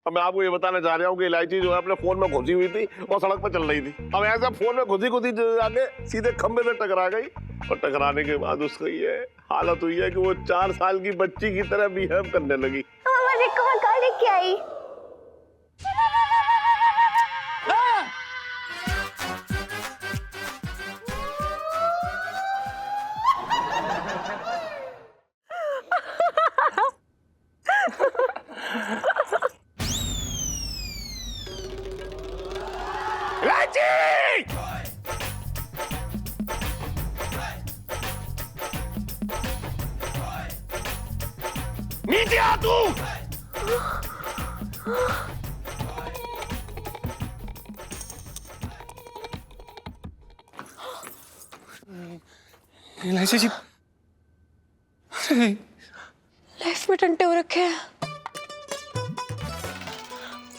अब मैं आपको ये बताना चाह रहा हूँ कि इलायची जो है अपने फोन में घुसी हुई थी और सड़क पर चल रही थी। अब ऐसे फोन में घुसी घुसी आके सीधे खंबे से टकरा गई और टकराने के बाद उसका ये हालत हुई है कि वो 4 साल की बच्ची की तरह बिहेव करने लगी। देखो मैं कार लेके आई। नीचे आ तू। इलायची जी लाइफ में टंटे हो रखे हैं।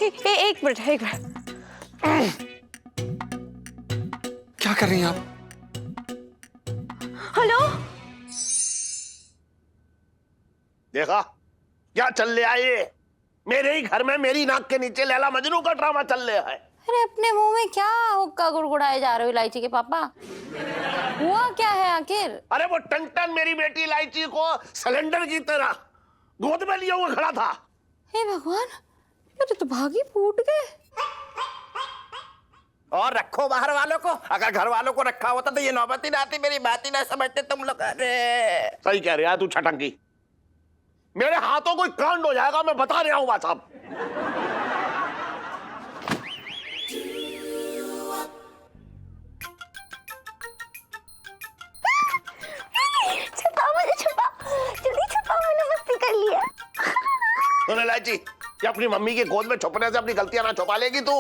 एक मिनट क्या कर रही हैं आप? हेलो, देखा क्या चल रहा है ये? मेरे ही घर में मेरी नाक के नीचे लैला मजनू का ड्रामा चल रहा है। अरे अपने मुंह में क्या हुक्का गुड़गुड़ाए जा रहे हो इलायची के पापा? हुआ क्या है आखिर? अरे वो टन मेरी बेटी इलायची को सिलेंडर की तरह गोद में लिया हुआ खड़ा था। हे भगवान, मेरे तो भागी फूट गए। और रखो बाहर वालों को, अगर घर वालों को रखा होता तो ये नौबत ही ना आती, मेरी बात ही ना समझते तुम लोग। अरे सही कह रहा है तू छटंकी, मेरे हाथों कोई कांड हो जाएगा, मैं बता रहा हूं बात साहब। छुपा मुझे, छुपा जल्दी छुपा, मैंने मस्ती कर लिया। सुन इलायची, ये अपनी मम्मी की गोद में छुपने से अपनी गलतियां ना छुपा लेगी तू।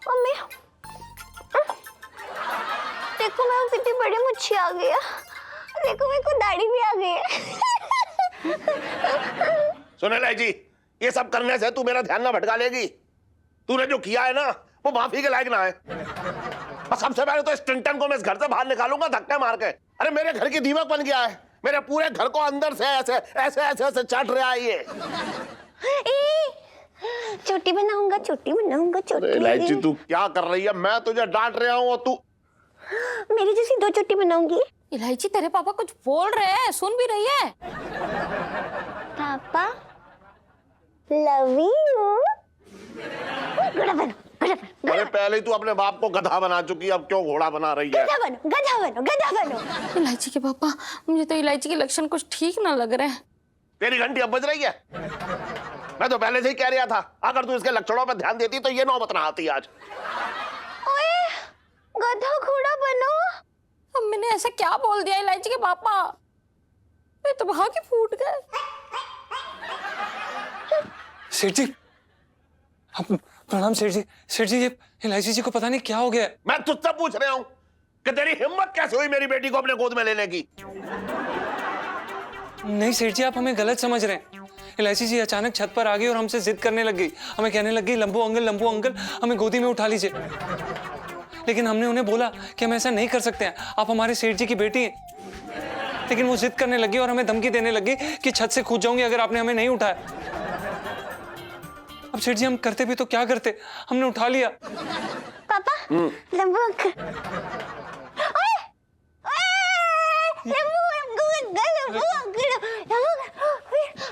मम्मी देखो मैं कितनी बड़ी मुच्छी आ गई है। देखो मेरे को दाढ़ी भी आ गई है। सुन इलायची, ये सब करने से तू मेरा ध्यान ना भटका लेगी। तूने जो किया है ना वो माफी के लायक ना है। और सबसे पहले तो इस टिंटन को मैं इस घर से बाहर निकालूंगा धक्के मार के। अरे मेरे घर की दीमक बन गया है, मेरे पूरे घर को अंदर से ऐसे ऐसे ऐसे ऐसे चाट रहा है ये। चोटी बनाऊंगा, चोटी बनाऊंगा, चोटी। इलायची तू क्या कर रही है? मैं तुझे डांट रहा हूँ और तू मेरी जैसी 2 चोटी बनाऊंगी। इलायची तेरे पापा कुछ बोल रहे हैं, सुन भी रही है? पापा लव यू। घोड़ा बनो, घोड़ा बनो। अरे पहले ही तू अपने बाप को गधा बना चुकी है, अब क्यों घोड़ा बना रही है? गधा बनो, गधा बनो, गधा बनो। इलायची के पापा, मुझे तो इलायची के लक्षण कुछ ठीक ना लग रहे हैं। तेरी घंटी अब बज रही है। मैं तो पहले से ही कह रहा था, अगर तू इसके लक्षणों पर ध्यान देती तो ये नौबत ना आती आज। ओए, गधा घोड़ा बनो। अब मैंने ऐसा क्या बोल दिया इलायची के पापा? मैं तो भाग के फूट गए। सेठ जी, प्रणाम सेठ जी। सेठ जी, ये इलायची जी को पता नहीं क्या हो गया। मैं तुझसे पूछ रहा हूं कि तेरी हिम्मत कैसे हुई मेरी बेटी को अपने गोद में लेने की? नहीं सेठ जी, आप हमें गलत समझ रहे हैं। इलायची जी अचानक छत पर आ गई और हमसे जिद करने लग गई। हमें कहने लग गई, लंबू अंकल हमें गोदी में उठा लीजिए। लेकिन हमने उन्हें बोला कि हम ऐसा नहीं कर सकते हैं, आप हमारे सेठ जी की बेटी हैं। लेकिन वो जिद करने लगी और हमें धमकी देने लगी कि छत से कूद जाऊंगी अगर आपने हमें नहीं उठाया। अब सेठ जी हम करते भी तो क्या करते, हमने उठा लिया। पापा, लंबू अंकल। ओए, ओए, लंबू अंकल,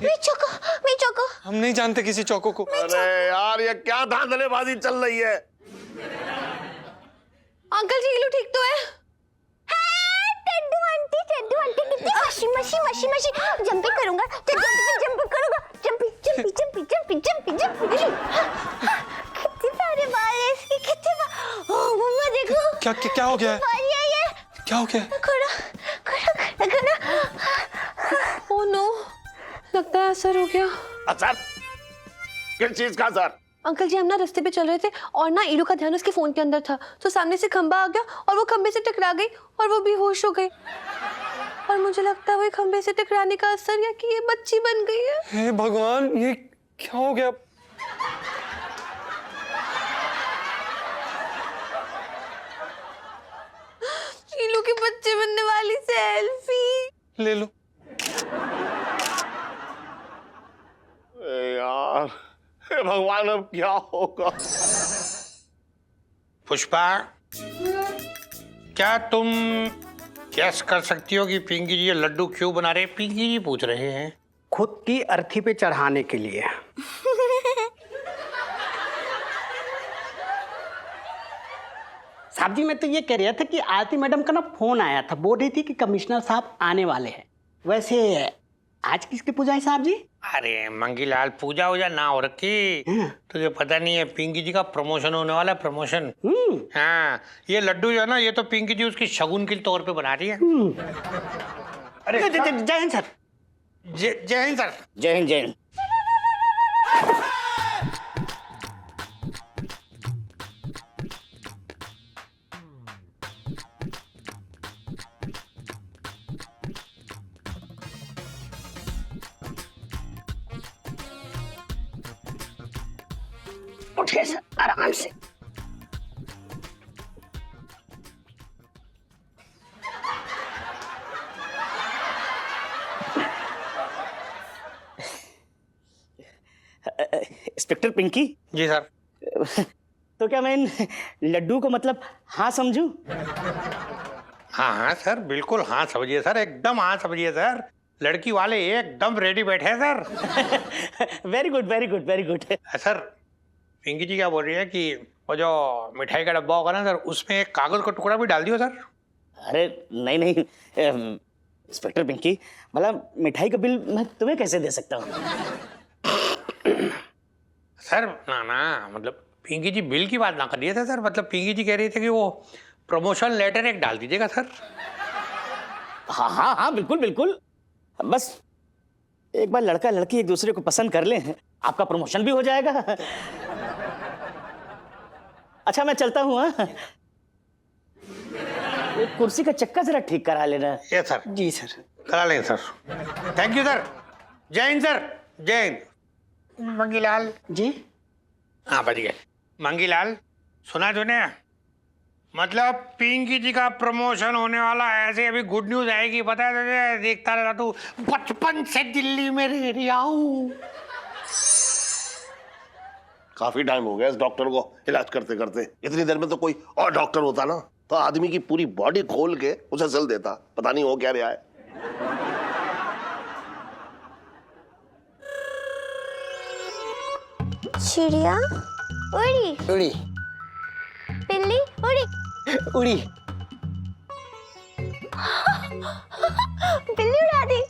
मैं चोको। हम नहीं जानते किसी चौको को। अरे यार ये क्या धांधलेबाजी चल रही है? अंकल जी इलू ठीक तो है? टड्डू आंटी कितनी मशी जंपिंग करूंगा, जंपिंग करूंगा, जंपिंग। कितने प्यारे बाल है इसके, कितने बाल। ओह मम्मा देखो। क्या हो गया है? ये क्या हो गया? खड़ा। ओह नो, लगता है असर हो गया। असर? किस चीज का असर? अंकल जी हम ना रास्ते पे चल रहे थे और ना इलू का ध्यान उसके फोन के अंदर था, तो सामने से खंबा आ गया और वो खंबे से टकरा गई और वो बेहोश हो गई। और मुझे लगता है वो खंबे से टकराने का असर या कि ये बच्ची बन गई है। हे भगवान, ये क्या हो गया? इलू के बच्चे बनने वाली सेल्फी ले लो। हे भगवान अब क्या होगा? पुष्पा, क्या तुम गैस कर सकती हो कि पिंकी जी ये लड्डू क्यों बना रहे हैं? पिंकी जी पूछ रहे हैं। खुद की अर्थी पे चढ़ाने के लिए। साहब जी, मैं तो ये कह रहा था कि आरती मैडम का ना फोन आया था, बोल रही थी कि कमिश्नर साहब आने वाले हैं। वैसे आज किसकी पूजा है साहब जी? अरे मंगीलाल, पूजा वूजा ना हो रखी। तुझे पता नहीं है, पिंकी जी का प्रमोशन होने वाला है, प्रमोशन। हाँ, ये लड्डू जो है ना, ये तो पिंकी जी उसकी शगुन के तौर पे बना रही है। अरे जय हिंद सर। जय हिंद सर। जय हिंद, जय हिंद। उठिए सर, आराम से। इंस्पेक्टर पिंकी, जी सर। तो क्या मैं इन लड्डू को मतलब हाँ समझूं? हाँ हाँ सर, बिल्कुल हाँ समझिए सर, एकदम हाँ समझिए सर। लड़की वाले एकदम रेडी बैठे हैं sir. Very good, very good, very good. Sir, Pinky ji क्या बोल रही है कि वो जो मिठाई का डब्बा होगा ना सर, उसमें एक कागज का टुकड़ा भी डाल दियो सर। अरे नहीं नहीं इंस्पेक्टर पिंकी, मतलब मिठाई का बिल मैं तुम्हें कैसे दे सकता हूँ? सर ना मतलब पिंकी जी बिल की बात ना करिए थे सर, मतलब पिंकी जी कह रही थी कि वो प्रमोशन लेटर एक डाल दीजिएगा सर। हाँ हाँ हाँ, बिल्कुल बिल्कुल। बस एक बार लड़का लड़की एक दूसरे को पसंद कर लें, आपका प्रमोशन भी हो जाएगा। अच्छा मैं चलता हूँ। हाँ, कुर्सी का चक्का जरा ठीक करा लेना। ये सर। जी सर। करा लेंगे सर। Thank you sir. जय हिंद सर। जय हिंद। मंगीलाल जी। हाँ बच गए। मंगीलाल, सुना तूने? मतलब पिंकी जी का प्रमोशन होने वाला, ऐसे अभी गुड न्यूज आएगी, पता है तुझे? देखता रहता तू, बचपन से दिल्ली में रह रहा हूँ। काफी टाइम हो गया इस डॉक्टर को इलाज करते करते। इतनी देर में तो कोई और डॉक्टर होता ना, तो आदमी की पूरी बॉडी खोल के उसे सिल देता। पता नहीं हो क्या रहा है। चिड़िया उड़ी, उड़ी बिल्ली उड़ी, उड़ी। बिल्ली उड़ा दी।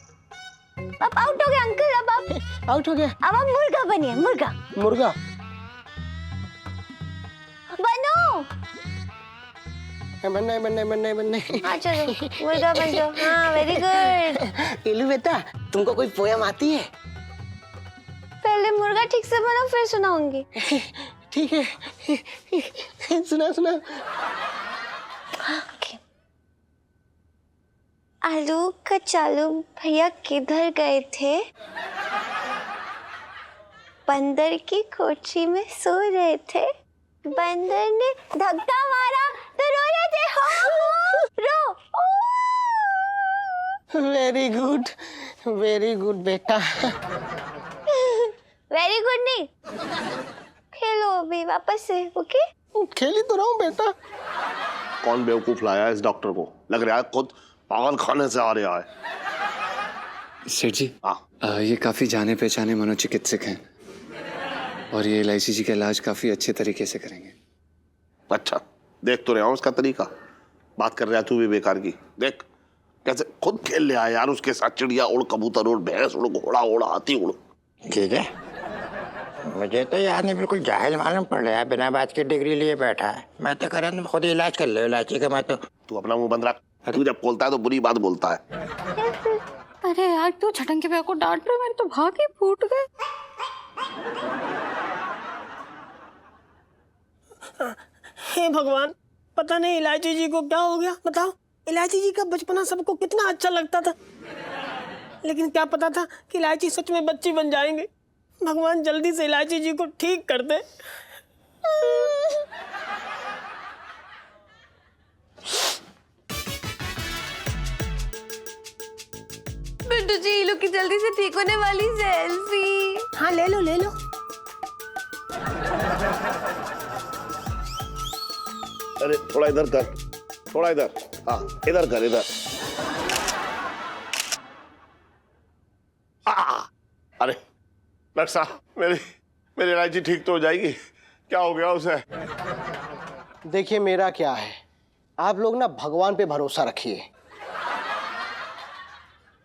अब आउट हो गए अंकल। अब आप आउट हो गया। अब आप मुर्गा बनिए, मुर्गा मुर्गा। बनो। बनना। हाँ चलो मुर्गा बन जाओ। हाँ वेरी गुड। इलू बेटा, तुमको कोई पोयम आती है? पहले मुर्गा ठीक से बनो, फिर सुनाऊंगी। ठीक है, सुना। Okay. आलू कचालू भैया किधर गए थे? बंदर की कोठी में सो रहे थे। बंदर ने धक्का मारा तो रो रहे थे। हो रो। वेरी गुड बेटा। वेरी गुड नहीं, खेलो अभी वापस से। ओके खेली तो रहा हूँ बेटा। कौन बेवकूफ लाया इस डॉक्टर को? लग रहा है खुद पागल खाने से आ रहा है। सेठ जी, हाँ। ये काफ़ी जाने पहचाने मनोचिकित्सक हैं और ये एलआईसी जी का इलाज काफ़ी अच्छे तरीके से करेंगे। अच्छा, देख तो रहा हूँ उसका तरीका। बात कर रहा है तू भी बेकार की। देख कैसे खुद खेल ले आया यार उसके साथ। चिड़िया उड़, कबूतर उड़, भैंस उड़, घोड़ा उड़, हाथी उड़। ठीक है, मुझे तो यार नहीं, बिल्कुल जाहिल मालूम पड़ रहा है, बिना बात की डिग्री लिए बैठा है। मैं तो कह रहा हूँ खुद ही इलाज कर लो इलाची का। मैं तो तू अपना मुंह बंद रख। तू जब बोलता है तो बुरी बात बोलता है। अरे यार तू छटंग के भैया को डांट रहे, मेरे तो भाग ही फूट गए। हे भगवान, पता नहीं इलायची जी को क्या हो गया। बताओ, इलायची जी का बचपना सबको कितना अच्छा लगता था, लेकिन क्या पता था कि इलायची सच में बच्ची बन जाएंगे। भगवान जल्दी से इलायची जी को ठीक कर दे। बिट्टू जी, ये लोग की जल्दी से ठीक होने वाली सेल्फी। हाँ ले लो। अरे थोड़ा इधर कर, थोड़ा इधर, हाँ इधर कर, इधर। अरे डॉक्टर साहब, मेरी इलायची ठीक तो हो जाएगी? क्या हो गया उसे? देखिए मेरा क्या है, आप लोग ना भगवान पे भरोसा रखिए।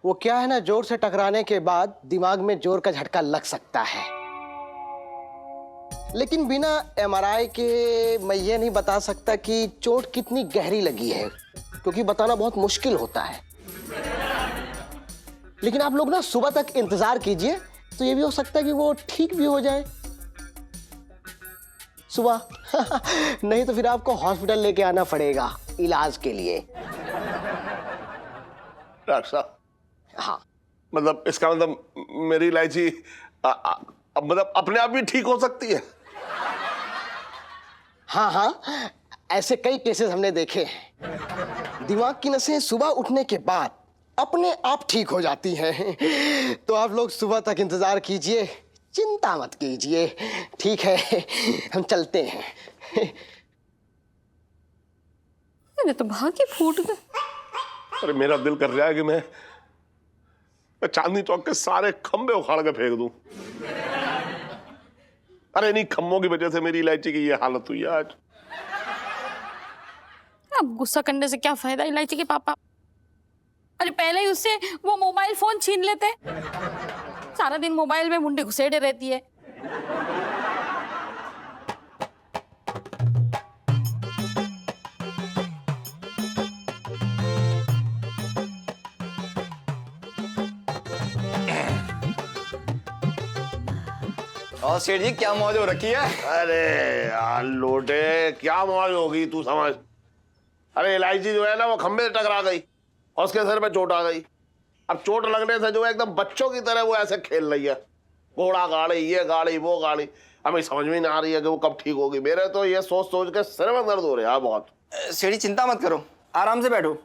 वो क्या है ना, जोर से टकराने के बाद दिमाग में जोर का झटका लग सकता है, लेकिन बिना एमआरआई के मैं ये नहीं बता सकता कि चोट कितनी गहरी लगी है, क्योंकि बताना बहुत मुश्किल होता है। लेकिन आप लोग ना सुबह तक इंतजार कीजिए, तो ये भी हो सकता है कि वो ठीक भी हो जाए सुबह। नहीं तो फिर आपको हॉस्पिटल लेके आना पड़ेगा इलाज के लिए। डॉक्टर साहब, हाँ मतलब इसका मतलब मेरी इलायची मतलब अपने आप भी ठीक हो सकती है? हाँ हाँ, ऐसे कई केसेस हमने देखे हैं। दिमाग की नसें सुबह उठने के बाद अपने आप ठीक हो जाती हैं। तो आप लोग सुबह तक इंतजार कीजिए, चिंता मत कीजिए, ठीक है? हम चलते हैं। मैंने तो भाग ही फूट गए। अरे मेरा दिल कर रहा है कि मैं चांदनी चौक के सारे खंबे उखाड़ के फेंक दूं। अरे इन्हीं खंभों की वजह से मेरी इलायची की ये हालत हुई है आज। अब गुस्सा करने से क्या फायदा इलायची के पापा। अरे पहले ही उससे वो मोबाइल फोन छीन लेते, सारा दिन मोबाइल में मुंडी घुसेड़े रहती है। और सेठ जी क्या मौज हो रखी है? अरे यार लोटे, क्या मौज होगी तू समझ। अरे इलायची जो है ना वो खंबे से टकरा गई और उसके सिर पे चोट आ गई। अब चोट लगने से जो है एकदम बच्चों की तरह वो ऐसे खेल रही है, घोड़ा गाड़ी, ये गाड़ी, वो गाड़ी। हमें समझ में नहीं आ रही है कि वो कब ठीक होगी। मेरे तो ये सोच सोच के सिर में दर्द हो रहा है बहुत। सेठ जी चिंता मत करो, आराम से बैठो।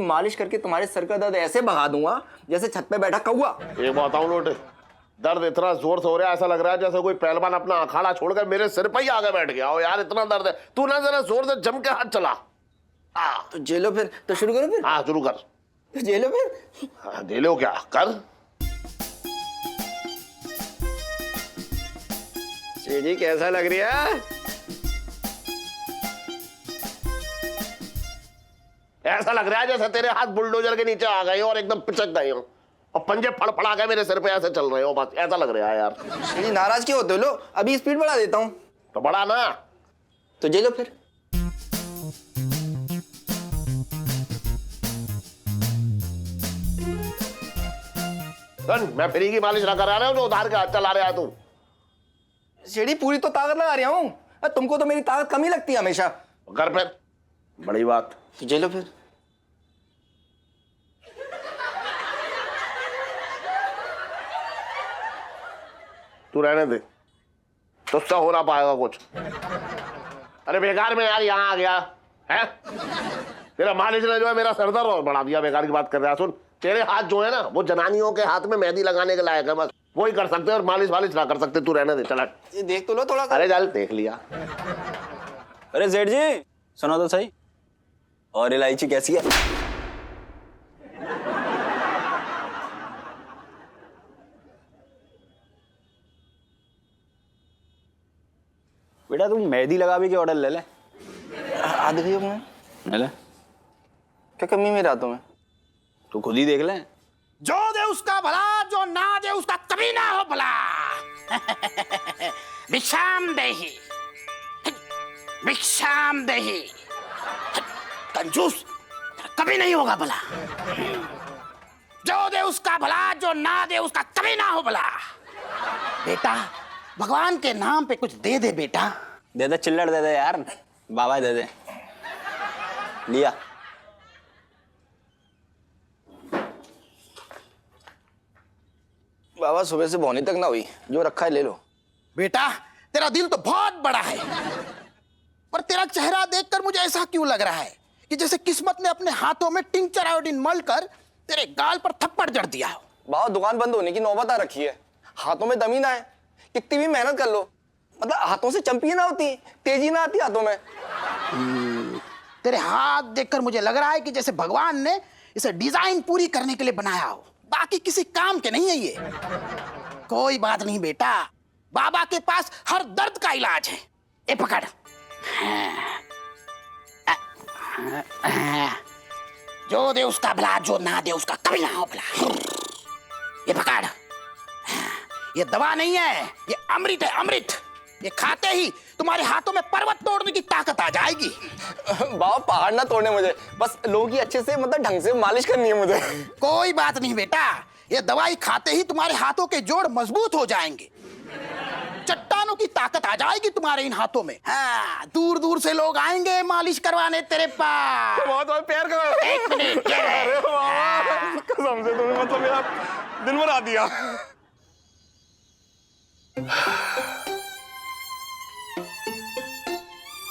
मालिश करके तुम्हारे सर का दर्द ऐसे भगा दूंगा जैसे छत पे बैठा कौवा। ये बताऊं लोटे, दर्द इतना जोर से हो रहा है, ऐसा लग रहा है जैसे कोई पहलवान अपना अखाड़ा छोड़कर मेरे सिर पर ही आगे बैठ गया हो। यार इतना दर्द है, तू ना जरा जोर से जम के हाथ चला। तो जेलो फिर, तो शुरू करो फिर। हाँ शुरू कर। तो जेलो फिर। हाँ दे लो, क्या कर। सेठ जी कैसा लग रही है? ऐसा लग रहा है जैसे तेरे हाथ बुलडोजर के नीचे आ गए हो और एकदम पिचक गए हो और पंजे फड़फड़ा के मेरे सिर पे ऐसे चल रहे हो, बस ऐसा लग रहा है यार। सेठ जी नाराज क्यों होते हो? लो अभी स्पीड बढ़ा देता हूँ। तो बड़ा ना। तो जेलो फिर। मैं फ्री की मालिश ना करा रहा हूँ, जो उधार के हाथ चला रहा है तू। सेठ जी पूरी तो ताकत लगा रहा हूँ, तुमको तो मेरी ताकत कम ही लगती है हमेशा। कर फिर, बड़ी बात। तो जेलो फिर। तू रहने दे, तुझसे हो ना पाएगा कुछ। अरे बेकार में यार यहाँ आ गया है। तेरा मालिश ने जो है मेरा सरदर्द और बढ़ा दिया। बेकार की बात कर रहा है। सुन, तेरे हाथ जो है ना वो जनानियों के हाथ में मेहंदी लगाने के लायक है, बस वही कर सकते हैं और मालिश वालिश ना कर सकते। तू रहने दे, चला। ये देख तो लो थोड़ा सा। अरे चल देख लिया। अरे सेठ जी सुनो तो सही, और इलायची कैसी है? बेटा तुम मेहंदी लगावे के ऑर्डर ले ले। आधे भैया में ले ले, क्या कमी मेरे हाथों में? तू खुद ही देख ले। जो दे उसका भला, जो ना दे उसका कभी ना हो भला। भिक्षाम देही, भिक्षाम देही। कंजूस कभी नहीं होगा भला। जो दे उसका भला, जो ना दे उसका कभी ना हो भला। बेटा भगवान के नाम पे कुछ दे दे बेटा। दे दे चिल्लड़ दे दे यार, बाबा दे दे। लिया। बाबा सुबह से भौनी तक ना हुई, जो रखा है ले लो। बेटा तेरा दिल तो बहुत बड़ा है, पर तेरा चेहरा देखकर मुझे ऐसा क्यों लग रहा है कि जैसे किस्मत ने अपने हाथों में टिंचर आयोडीन मलकर तेरे गाल पर थप्पड़ जड़ दिया हो। बाबा दुकान बंद होने की नौबत आ रखी है, हाथों में दमी ना है, कितनी भी मेहनत कर लो मतलब हाथों से चंपी ना होती, तेजी ना आती हाथों में। तेरे हाथ देखकर मुझे लग रहा है कि जैसे भगवान ने इसे डिजाइन पूरी करने के लिए बनाया हो, बाकी किसी काम के नहीं है ये। कोई बात नहीं बेटा, बाबा के पास हर दर्द का इलाज है। ए पकड़, जो दे उसका भला, जो ना दे उसका कभी ना हो भला। ये पकड़, ये दवा नहीं है, ये अमृत है, अमृत। ये खाते ही तुम्हारे हाथों में पर्वत तोड़ने की ताकत आ जाएगी। बाबा पहाड़ ना तोड़ने मुझे, बस लोगों की अच्छे से मतलब ढंग से मालिश करनी है मुझे। कोई बात नहीं बेटा, ये दवाई खाते ही तुम्हारे हाथों के जोड़ मजबूत हो जाएंगे, चट्टानों की ताकत आ जाएगी तुम्हारे इन हाथों में। हाँ, दूर दूर से लोग आएंगे मालिश करवाने तेरे पास। बहुत प्यार करो। एक मिनट, ये ले। अरे बाबा, कसम से तुमने मतलब मेरा दिन भर आ दिया।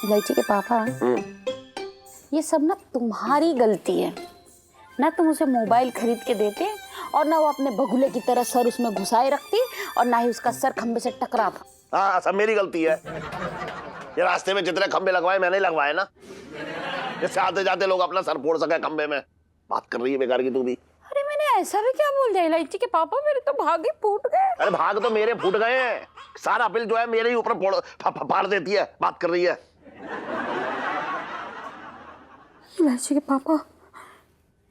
इलायची के पापा, ये सब ना तुम्हारी गलती है। ना तुम उसे मोबाइल खरीद के देते, और ना वो अपने बगुले की तरह सर उसमें घुसाए रखती, और ना ही उसका सर खंबे से टकराता। हाँ, सब मेरी गलती है। ये रास्ते में जितने खंबे लगवाए मैंने लगवाए ना, जिससे आते जाते लोग अपना सर फोड़ सके खंबे में। बात कर रही है बेकार की तू भी। अरे मैंने ऐसा भी क्या बोल दिया इलायची के पापा, मेरे तो भाग ही फूट गए। अरे भाग तो मेरे फूट गए हैं, सारा बिल जो है मेरे ही ऊपर फाड़ देती है। बात कर रही है। इलायची के पापा,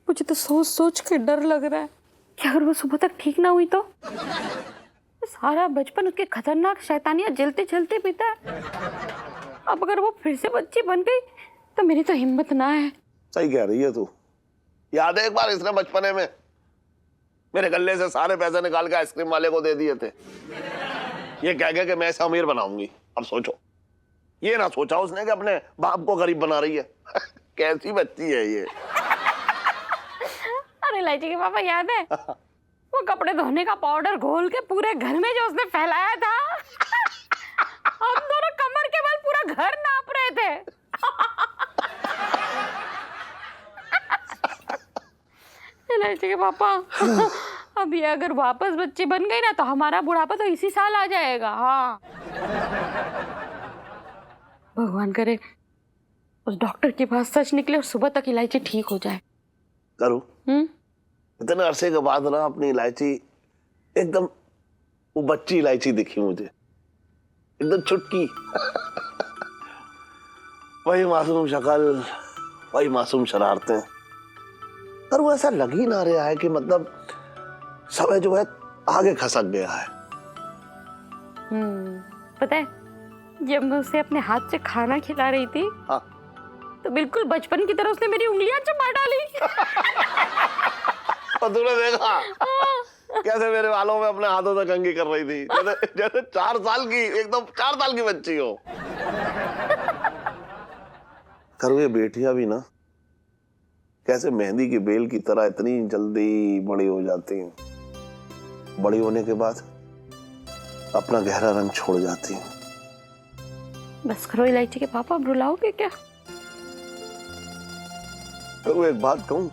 मुझे तो सोच सोच के डर लग रहा है कि अगर वो सुबह तक ठीक ना हुई तो सारा बचपन उसके खतरनाक शैतानियां जलते जलते बीता है। अब अगर वो फिर से बच्ची बन गई तो मेरी तो हिम्मत ना है। सही कह रही है तू। याद है एक बार इसने बचपने में मेरे गले से सारे पैसे निकाल के आइसक्रीम वाले को दे दिए थे, ये कह के कि मैं इसे अमीर बनाऊंगी। अब सोचो, ये ना सोचा उसने कि अपने बाप को गरीब बना रही है। कैसी बच्ची है ये। अरे इलायची के पापा, याद है वो कपड़े धोने का पाउडर घोल के पूरे घर में जो उसने फैलाया था, हम दोनों कमर के बल पूरा घर नाप रहे थे। इलायची के पापा, अब ये अगर वापस बच्ची बन गई ना तो हमारा बुढ़ापा तो इसी साल आ जाएगा। हाँ, भगवान करे उस डॉक्टर के पास सच निकले और सुबह तक इलायची ठीक हो जाए। करूं? इतने अरसे के बाद ना अपनी इलायची एकदम वो बच्ची इलायची दिखी मुझे, एकदम छुटकी। वही मासूम शक्ल, वही मासूम शरारतें। पर वो ऐसा लग ही ना रहा है कि मतलब समय जो है आगे खसक गया है। पता है, जब मैं उसे अपने हाथ से खाना खिला रही थी, हाँ, तो बिल्कुल बचपन की तरह उसने मेरी उंगलियां चबा डाली। और तूने देखा कैसे मेरे बालों में अपने हाथों से कंघी कर रही थी, जैसे 4 साल की, एकदम 4 साल की बच्ची हो। करो ये बेटियां भी ना कैसे मेहंदी की बेल की तरह इतनी जल्दी बड़ी हो जाती हैं, बड़ी होने के बाद अपना गहरा रंग छोड़ जाती हैं। बस करो इलायची के पापा, अब रुलाओगे क्या? करो एक बात कहूं,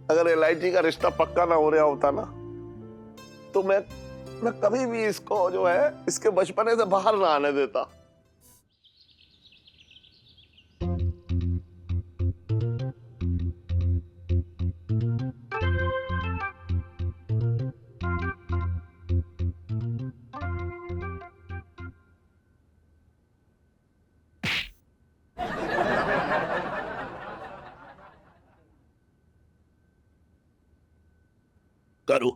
अगर इलायची का रिश्ता पक्का ना हो रहा होता ना, तो मैं कभी भी इसको जो है इसके बचपने से बाहर ना आने देता। करूं?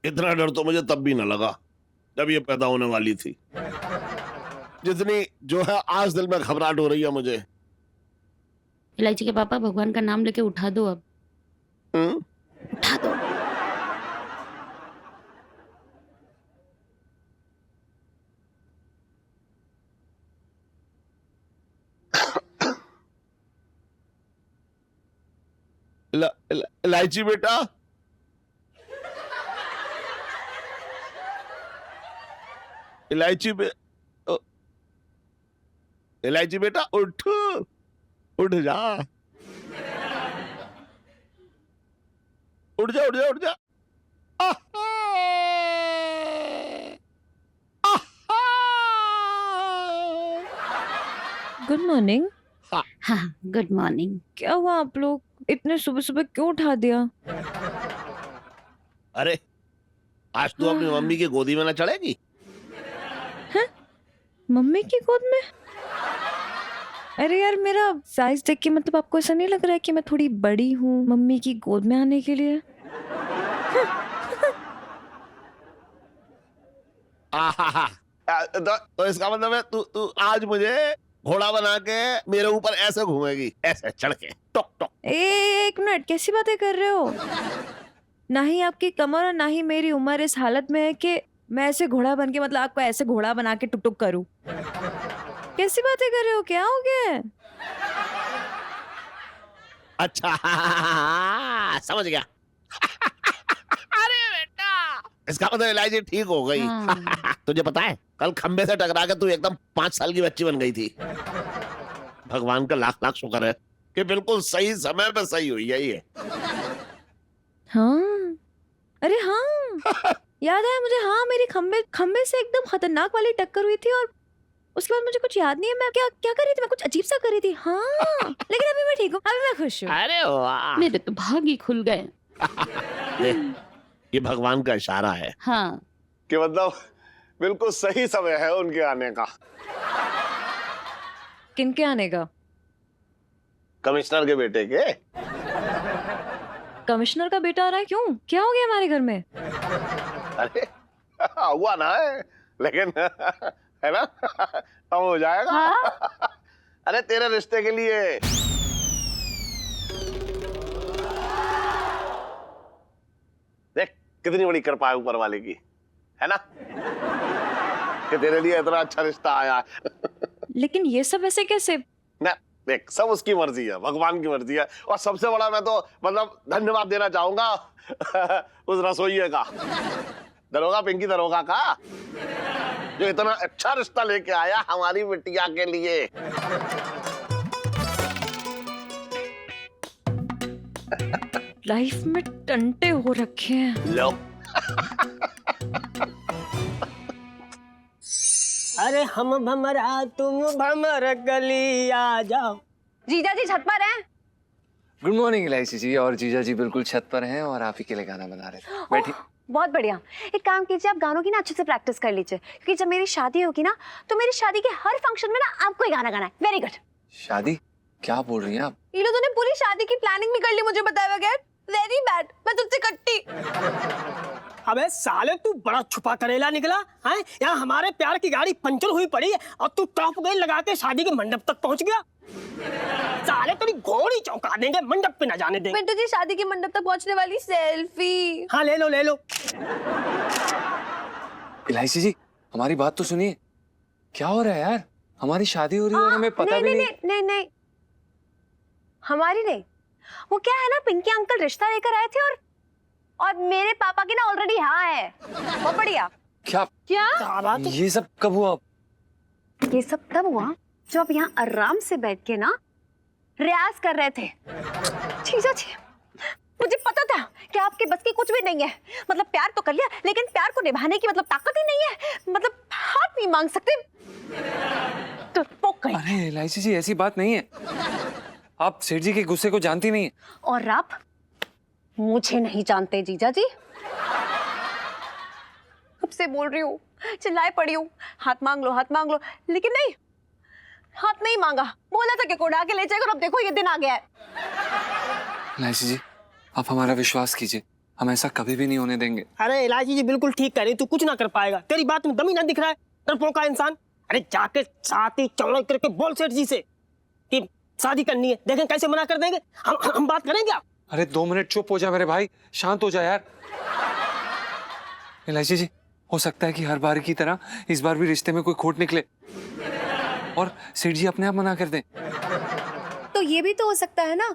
इतना डर तो मुझे तब भी न लगा जब ये पैदा होने वाली थी, जितनी जो है आज दिल में घबराहट हो रही है मुझे। इलायची के पापा, भगवान का नाम लेके उठा दो अब। उठा दो। इलायची बेटा, इलायची बेटा उठ, उठ जा, उठ जा, उठ जा, उठ जा। Good morning. हाँ, गुड मॉर्निंग। क्या हुआ आप लोग इतने सुबह सुबह क्यों उठा दिया? अरे आज तू अपनी मम्मी की गोदी में ना चढ़ेगी? मम्मी की गोद में? अरे यार, मेरा साइज देख के मतलब आपको ऐसा नहीं लग रहा है कि मैं थोड़ी बड़ी हूँ मम्मी की गोद में आने के लिए? तो इसका मतलब है तू तू आज मुझे घोड़ा बना के मेरे ऊपर ऐसे घूमेगी, ऐसे चढ़ के टॉक टॉक। एक मिनट, कैसी बातें कर रहे हो? ना ही आपकी कमर और ना ही मेरी उम्र इस हालत में है कि मैं ऐसे घोड़ा बन के मतलब आपको ऐसे घोड़ा बना के टुक टुक करूं। कैसी बातें कर रहे हो? क्या हो गया है? अच्छा समझ गया। अरे बेटा, इसका मतलब इलायची ठीक हो गई। हाँ। तुझे पता है कल खंबे से टकरा के तू एकदम 5 साल की बच्ची बन गई थी। भगवान का लाख लाख शुक्र है कि बिल्कुल सही समय पे सही हुई है ये। हाँ, अरे हाँ, याद है मुझे। हाँ, मेरी खंबे से एकदम खतरनाक वाली टक्कर हुई थी और उसके बाद मुझे कुछ याद नहीं है मैं क्या क्या कर रही थी। मैं कुछ अजीब सा कर रही थी। हाँ, लेकिन अभी मैं ठीक हूँ, अभी मैं खुश हूँ। अरे वाह, मेरे तो भाग ही खुल गए। ये भगवान का इशारा है हाँ, कि मतलब बिल्कुल सही समय है उनके आने का। किनके आने का? कमिश्नर के बेटे के। कमिश्नर का बेटा आ रहा है? क्यों, क्या हो गया हमारे घर में? अरे हुआ ना है, लेकिन है ना, अब हो जाएगा। हाँ? अरे तेरे रिश्ते के लिए। देख कितनी बड़ी कृपा है ऊपर वाले की, है ना, कि तेरे लिए इतना अच्छा रिश्ता आया। लेकिन ये सब ऐसे कैसे? ना देख, सब उसकी मर्जी है, भगवान की मर्जी है। और सबसे बड़ा मैं तो मतलब धन्यवाद देना चाहूंगा उस रसोइये का, दरोगा, पिंकी दरोगा का, जो इतना अच्छा रिश्ता लेके आया हमारी बिटिया के लिए। लाइफ में टंटे हो रखे हैं। लो अरे हम भमरा तुम भमर गली आ जाओ। जीजा जी छत पर हैं? गुड मॉर्निंग इलायची जी। और जीजा जी बिल्कुल छत पर हैं और आप ही के लिए गाना बना रहे थे। बैठी। बहुत बढ़िया। एक काम कीजिए, आप गानों की ना अच्छे से प्रैक्टिस कर लीजिए, क्योंकि जब मेरी शादी होगी ना तो मेरी शादी के हर फंक्शन में ना आपको ही गाना गाना है। Very good. शादी? क्या बोल रही हैं आप? ये लोगों ने पूरी शादी की प्लानिंग भी कर ली मुझे बताए बगैर। वेरी बैड, मैं तुझसे कट्टी। अबे साले, तू बड़ा छुपा करेला निकला है। यहाँ हमारे प्यार की गाड़ी पंचर हुई पड़ी है और तू टॉप गेयर लगा के शादी के मंडप तक पहुंच गया। साले तेरी घोड़ी चौंका देंगे, मंडप पे न जाने देंगे। पिंटू जी, शादी के मंडप तक पहुंचने वाली सेल्फी। हाँ ले लो ले लो। इलायची जी हमारी बात तो सुनिए। क्या हो रहा है यार? हमारी शादी हो रही है और हमें पता भी नहीं। नहीं, हमारी नहीं। वो क्या है ना, पिंकी अंकल रिश्ता लेकर आए थे और मेरे पापा की ना ऑलरेडी हाँ है। बहुत बढ़िया। क्या ये सब कब हुआ? ये सब तब हुआ जब आप यहाँ आराम से बैठ के ना रियाज कर रहे थे। जीजा जी, मुझे पता था कि आपके बस की कुछ भी नहीं है। मतलब प्यार तो कर लिया, लेकिन प्यार को निभाने की मतलब ताकत ही नहीं है। मतलब हाथ नहीं मांग सकते तो पोक गई। अरे इलायची जी ऐसी बात नहीं है। आप सेठ जी के गुस्से को जानती नहीं है। और आप मुझे नहीं जानते जीजा जी। कब से बोल रही हूँ, चिल्लाए पड़ी हूँ, हाथ मांग लो हाथ मांग लो, लेकिन नहीं, हाथ नहीं मांगा। बोला था कि कोड़ा के ले जाएगा और अब देखो ये दिन आ गया है। इलायची जी आप हमारा विश्वास कीजिए, हम ऐसा कभी भी नहीं होने देंगे। अरे इलायची जी बिल्कुल ठीक कह रही, तू कुछ ना कर पाएगा। तेरी बात में दम ही ना दिख रहा है, डरपोका इंसान। अरे जाके छाती चौड़ा करके बोल सेठ जी से कि शादी करनी है, देखें कैसे मना कर देंगे। हम बात करेंगे आप। अरे 2 मिनट चुप हो जा मेरे भाई, शांत हो जा यार। इलायची जी हो सकता है कि हर बार की तरह इस बार भी रिश्ते में कोई खोट निकले और सेठ जी अपने आप मना कर दें। तो ये भी तो हो सकता है ना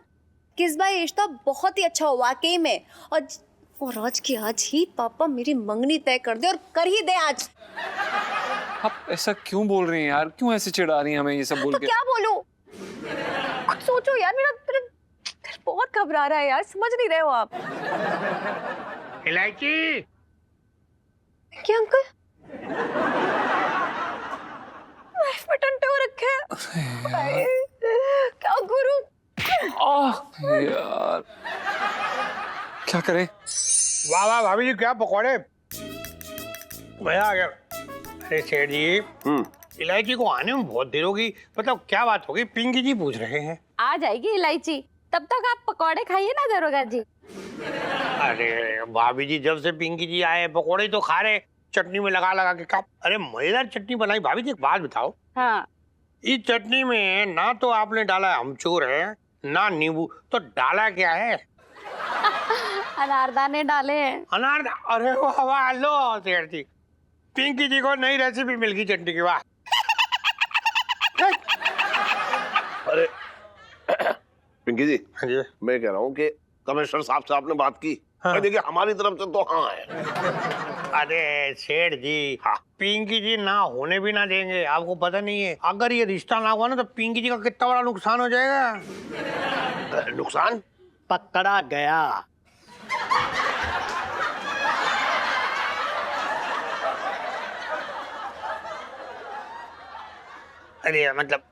कि इस बार ये रिश्ता बहुत ही अच्छा हो वाकई में, और आज की आज ही पापा मेरी मंगनी तय कर दे और कर ही दे आज। आप ऐसा क्यों बोल रही हैं यार? क्यों ऐसे चिढ़ा रही हैं हमें ये सब बोल तो के? क्या बोलूं? कुछ सोचो यार, मेरा दिल बहुत घबरा रहा है यार, समझ नहीं रहे हो आप। इलायची, क्या अंकल? लाइफ में टंटे हो रखे हैं। क्या क्या करें? वाह वाह भाभी जी, क्या पकौड़े, मजा आ गया। अरे सेठ जी, इलायची को आने में बहुत देर होगी, मतलब क्या बात होगी? पिंकी जी पूछ रहे हैं। आ जाएगी इलायची, तब तक आप पकौड़े खाइए ना दरोगा जी। अरे भाभी जी, जब से पिंकी जी आए पकौड़े तो खा रहे, चटनी में लगा लगा के खा। अरे मजेदार चटनी बनाई। भाभी जी एक बात बताओ, हाँ, इस चटनी में ना तो आपने डाला अमचूर है ना नींबू, तो डाला क्या है? अनारदाने डाले हैं। अनार। अरे वाह वाह, लो सेठ जी, पिंकी जी को नई रेसिपी मिल गई चटनी की। वाह। अरे पिंकी जी, हाँ जी। मैं कह रहा हूँ कि कमिश्नर साहब से आपने बात की? हाँ। देखिए हमारी तरफ से तो हाँ है। अरे सेठ जी, हाँ। पिंकी जी ना होने भी ना देंगे। आपको पता नहीं है, अगर ये रिश्ता ना हुआ ना तो पिंकी जी का कितना बड़ा नुकसान हो जाएगा। नुकसान? पकड़ा गया। अरे मतलब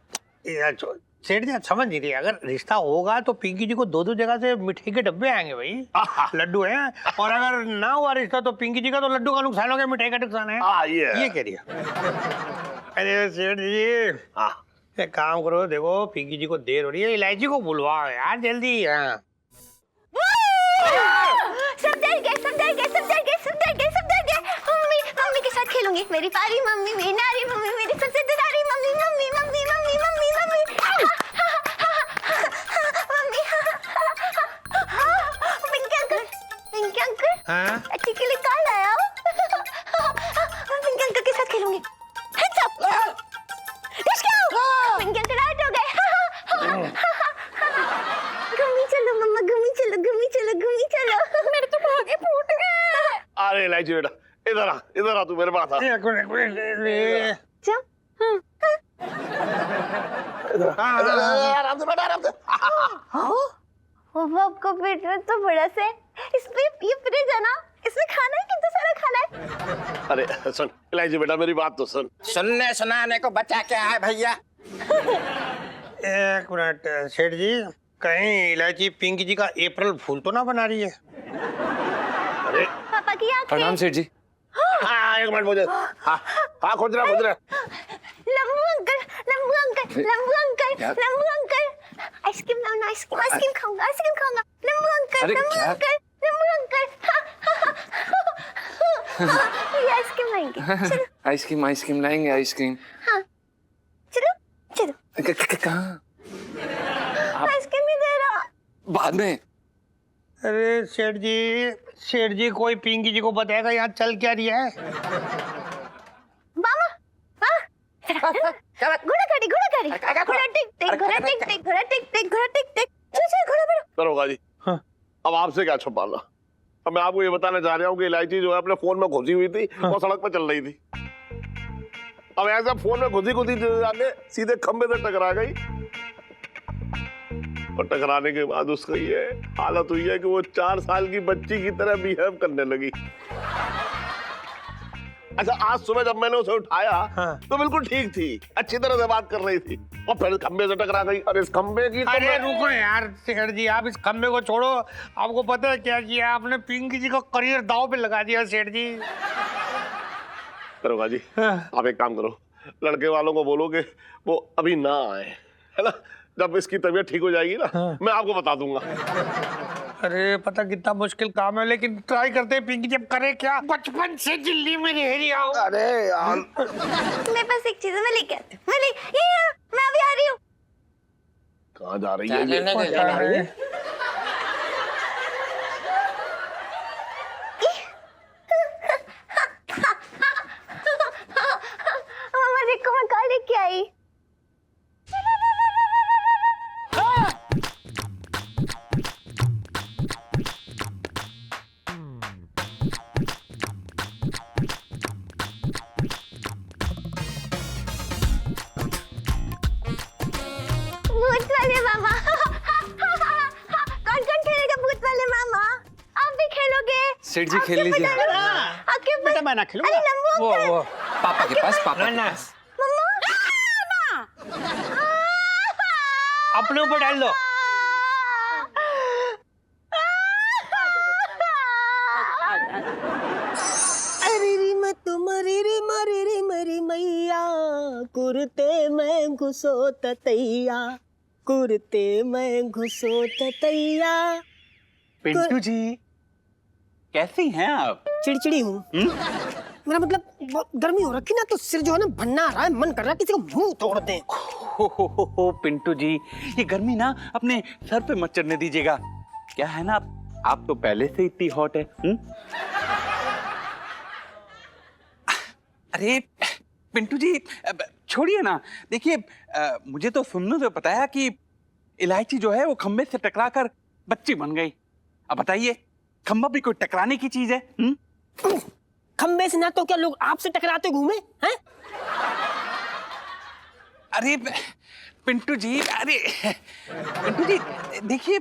सेठ जी, आप समझ नहीं रहे, अगर रिश्ता होगा तो पिंकी जी को दो दो जगह से मिठाई के डब्बे आएंगे भाई, लड्डू हैं। और अगर ना हुआ रिश्ता तो पिंकी जी का तो लड्डू का नुकसान हो गया, मिठाई का नुकसान है। ये कह रही है। अरे सेठ जी, हाँ, एक काम करो, देखो पिंकी जी को देर हो रही है, इलायची को बुलवाओ यार जल्दी। हाँ। सब डर गए, सब डर गए, सब डर गए, सब डर गए, सब डर गए। मम्मी, मम्मी के साथ खेलूंगी। मेरी प्यारी मम्मी, मेरी नारी मम्मी, मेरी सबसे दुलारी mummy, mummy mummy mummy mummy mummy mummy. Pinky uncle, Pinky uncle, हाँ? अच्छी के लिए कॉल आया। पिंकी अंकल के साथ खेलूंगी। Heads up. Pinky uncle out हो गए। घूमी चलो मम्मा, घूमी चलो, घूमी चलो, घूमी चलो। मेरे तो भागे फूट गए। अरे इलायची बेटा, इधर आ तू मेरे पास आ। एक मिनट। जा। आराम से बेटा, आराम से। वो आपको पेट में तो बड़ा से, इसमें ये फ्रिज है ना, इसमें खाना है, कितना सारा खाना है। अरे सुन इलायची बेटा, मेरी बात तो सुन। सुनने सुनाने को बचा क्या है भैया? एक मिनट सेठ जी, कहीं इलायची पिंकी जी का अप्रैल फूल तो ना बना रही है? अरे पापा की आंखें। प्रणाम सेठ जी। हाँ, एक मिनट मुझे। हाँ खोज रहा। लंबू अंकल, लंबू अंकल, लंबू अंकल, लंबू अंकल, आइसक्रीम लाओ, आइसक्रीम, आइसक्रीम खाऊंगा, आइसक्रीम खाऊंगा। लंबू अंकल, अरे लंबू क्या? अंकल, लंबू अंकल। ये आइसक्रीम लाएंगे। चलो, आइसक्रीम, आइसक्रीम लाएंगे, आइसक्रीम। हाँ, चलो, चलो। कहाँ? आइसक्रीम ही दे रहा। बाद में। अरे सेठ जी कोई पिंकी जी को बताएगा यहाँ चल क्या रही है? मामा, घोड़ा गाड़ी, घोड़ा गाड़ी, घोड़ा टिक टिक, घोड़ा टिक टिक, घोड़ा टिक टिक, घोड़ा टिक टिक। चल घोड़ा बेरो। दरोगा जी, अब आपसे क्या छुपाना। अब मैं आपको ये बताना चाह रहा हूँ कि इलायची जो है अपने फोन में घुसी हुई थी, वो सड़क पर चल रही थी। अब ऐसा फोन में घुसी जाके सीधे खंबे से टकरा गई, और टकराने के बाद उसका ये हालत हुई है कि वो 4 साल की बच्ची की तरह बिहेव करने लगी। अच्छा, आज सुबह जब मैंने उसे उठाया तो बिल्कुल ठीक थी, अच्छी तरह से बात कर रही थी, और फिर खंबे से टकरा गई। और इस खंबे की तो अरे रुको यार सेठ जी, आप इस खंबे को छोड़ो। आपको पता है क्या किया आपने? पिंकी जी का करियर दांव पे लगा दिया सेठ जी। दरोगा जी, आप एक काम करो, लड़के वालों को बोलो कि वो अभी ना आए, है ना? जब इसकी तबीयत ठीक हो जाएगी ना, मैं आपको बता दूंगा। अरे पता कितना मुश्किल काम है, लेकिन ट्राई करते हैं। पिंकी जब करे क्या, बचपन से दिल्ली में रह रही हूँ। अरे यार, मेरे पास एक चीज है, मैं लेके आती हूँ। मैं अभी आ रही हूँ। कहाँ जा रही है ये? मामा देखो मैं कहाँ लेके आई। भूत वाले मामा। कौन कौन खेलेगा भूत वाले मामा? आप भी खेलोगे? सेठ जी खेल लीजिए। बेटा मैं ना खेलूंगा। अरे लंबू अंकल। वो पापा के पास, पापा के पास। अपने ऊपर डाल दो। कुर्ते में घुसो ततैया, कुर्ते में घुसो ततैया। पिंटू जी कैसी हैं आप? चिड़चिड़ी हूँ। मेरा मतलब बहुत गर्मी हो रखी ना, तो सिर जो है ना भन्ना रहा है, मन कर रहा है किसी का मुंह तोड़ दें। हो पिंटू जी, ये गर्मी ना अपने सर पे मत चढ़ने दीजिएगा। क्या है ना, आप तो पहले से इतनी हॉट है। अरे पिंटू जी छोड़िए ना। देखिए मुझे तो सुनने से पता है कि इलायची जो है वो खंबे से टकराकर बच्ची बन गई। अब बताइए, खंबा भी कोई टकराने की चीज है? खंबे से ना तो क्या लोग आपसे टकराते घूमे हैं? अरे पिंटू जी, अरे पिंटू जी देखिए,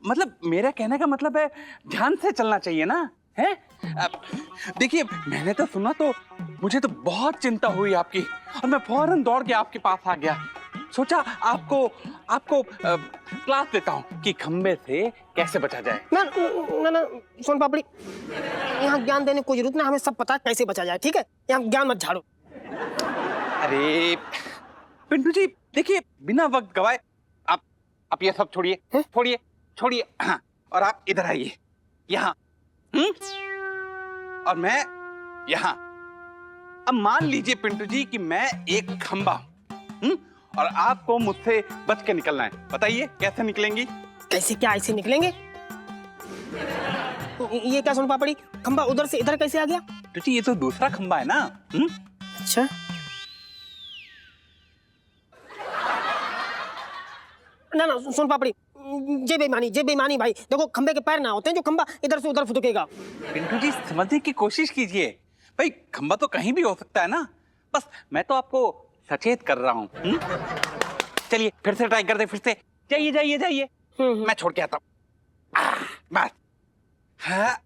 मतलब मेरा कहने का मतलब है ध्यान से चलना चाहिए ना, है? देखिए मैंने तो सुना तो मुझे तो बहुत चिंता हुई आपकी, और मैं फौरन दौड़ के आपके पास आ गया। सोचा आपको क्लास देता हूँ कि खंबे से कैसे बचा जाए। ना ना ना सोन पापड़ी, यहाँ ज्ञान देने की कोई जरूरत ना, हमें सब पता है कैसे बचा जाए, ठीक है? यहाँ ज्ञान मत झाड़ो। अरे पिंटू जी देखिए, बिना वक्त गवाए आप ये सब छोड़िए, छोड़िए। हाँ, और आप इधर आइए, यहाँ। और मैं यहाँ। अब मान लीजिए पिंटू जी कि मैं एक खंबा हूँ, और आपको मुझसे बच के निकलना है। बताइए कैसे निकलेंगी? कैसे? क्या ऐसे निकलेंगे? ये क्या सोन पापड़ी, खंबा उधर से इधर कैसे आ गया? पिंटू जी ये तो दूसरा खंबा है ना। अच्छा, ना ना सोन पापड़ी, जे बेईमानी भाई। देखो खंबे के पैर ना होते हैं जो खंबा इधर से उधर फुदकेगा। पिंटू जी समझने की कोशिश कीजिए भाई, खंबा तो कहीं भी हो सकता है ना, बस मैं तो आपको सचेत कर रहा हूँ। चलिए फिर से ट्राई कर दे, फिर से। जाइए मैं छोड़ के आता हूँ। बस। हाँ।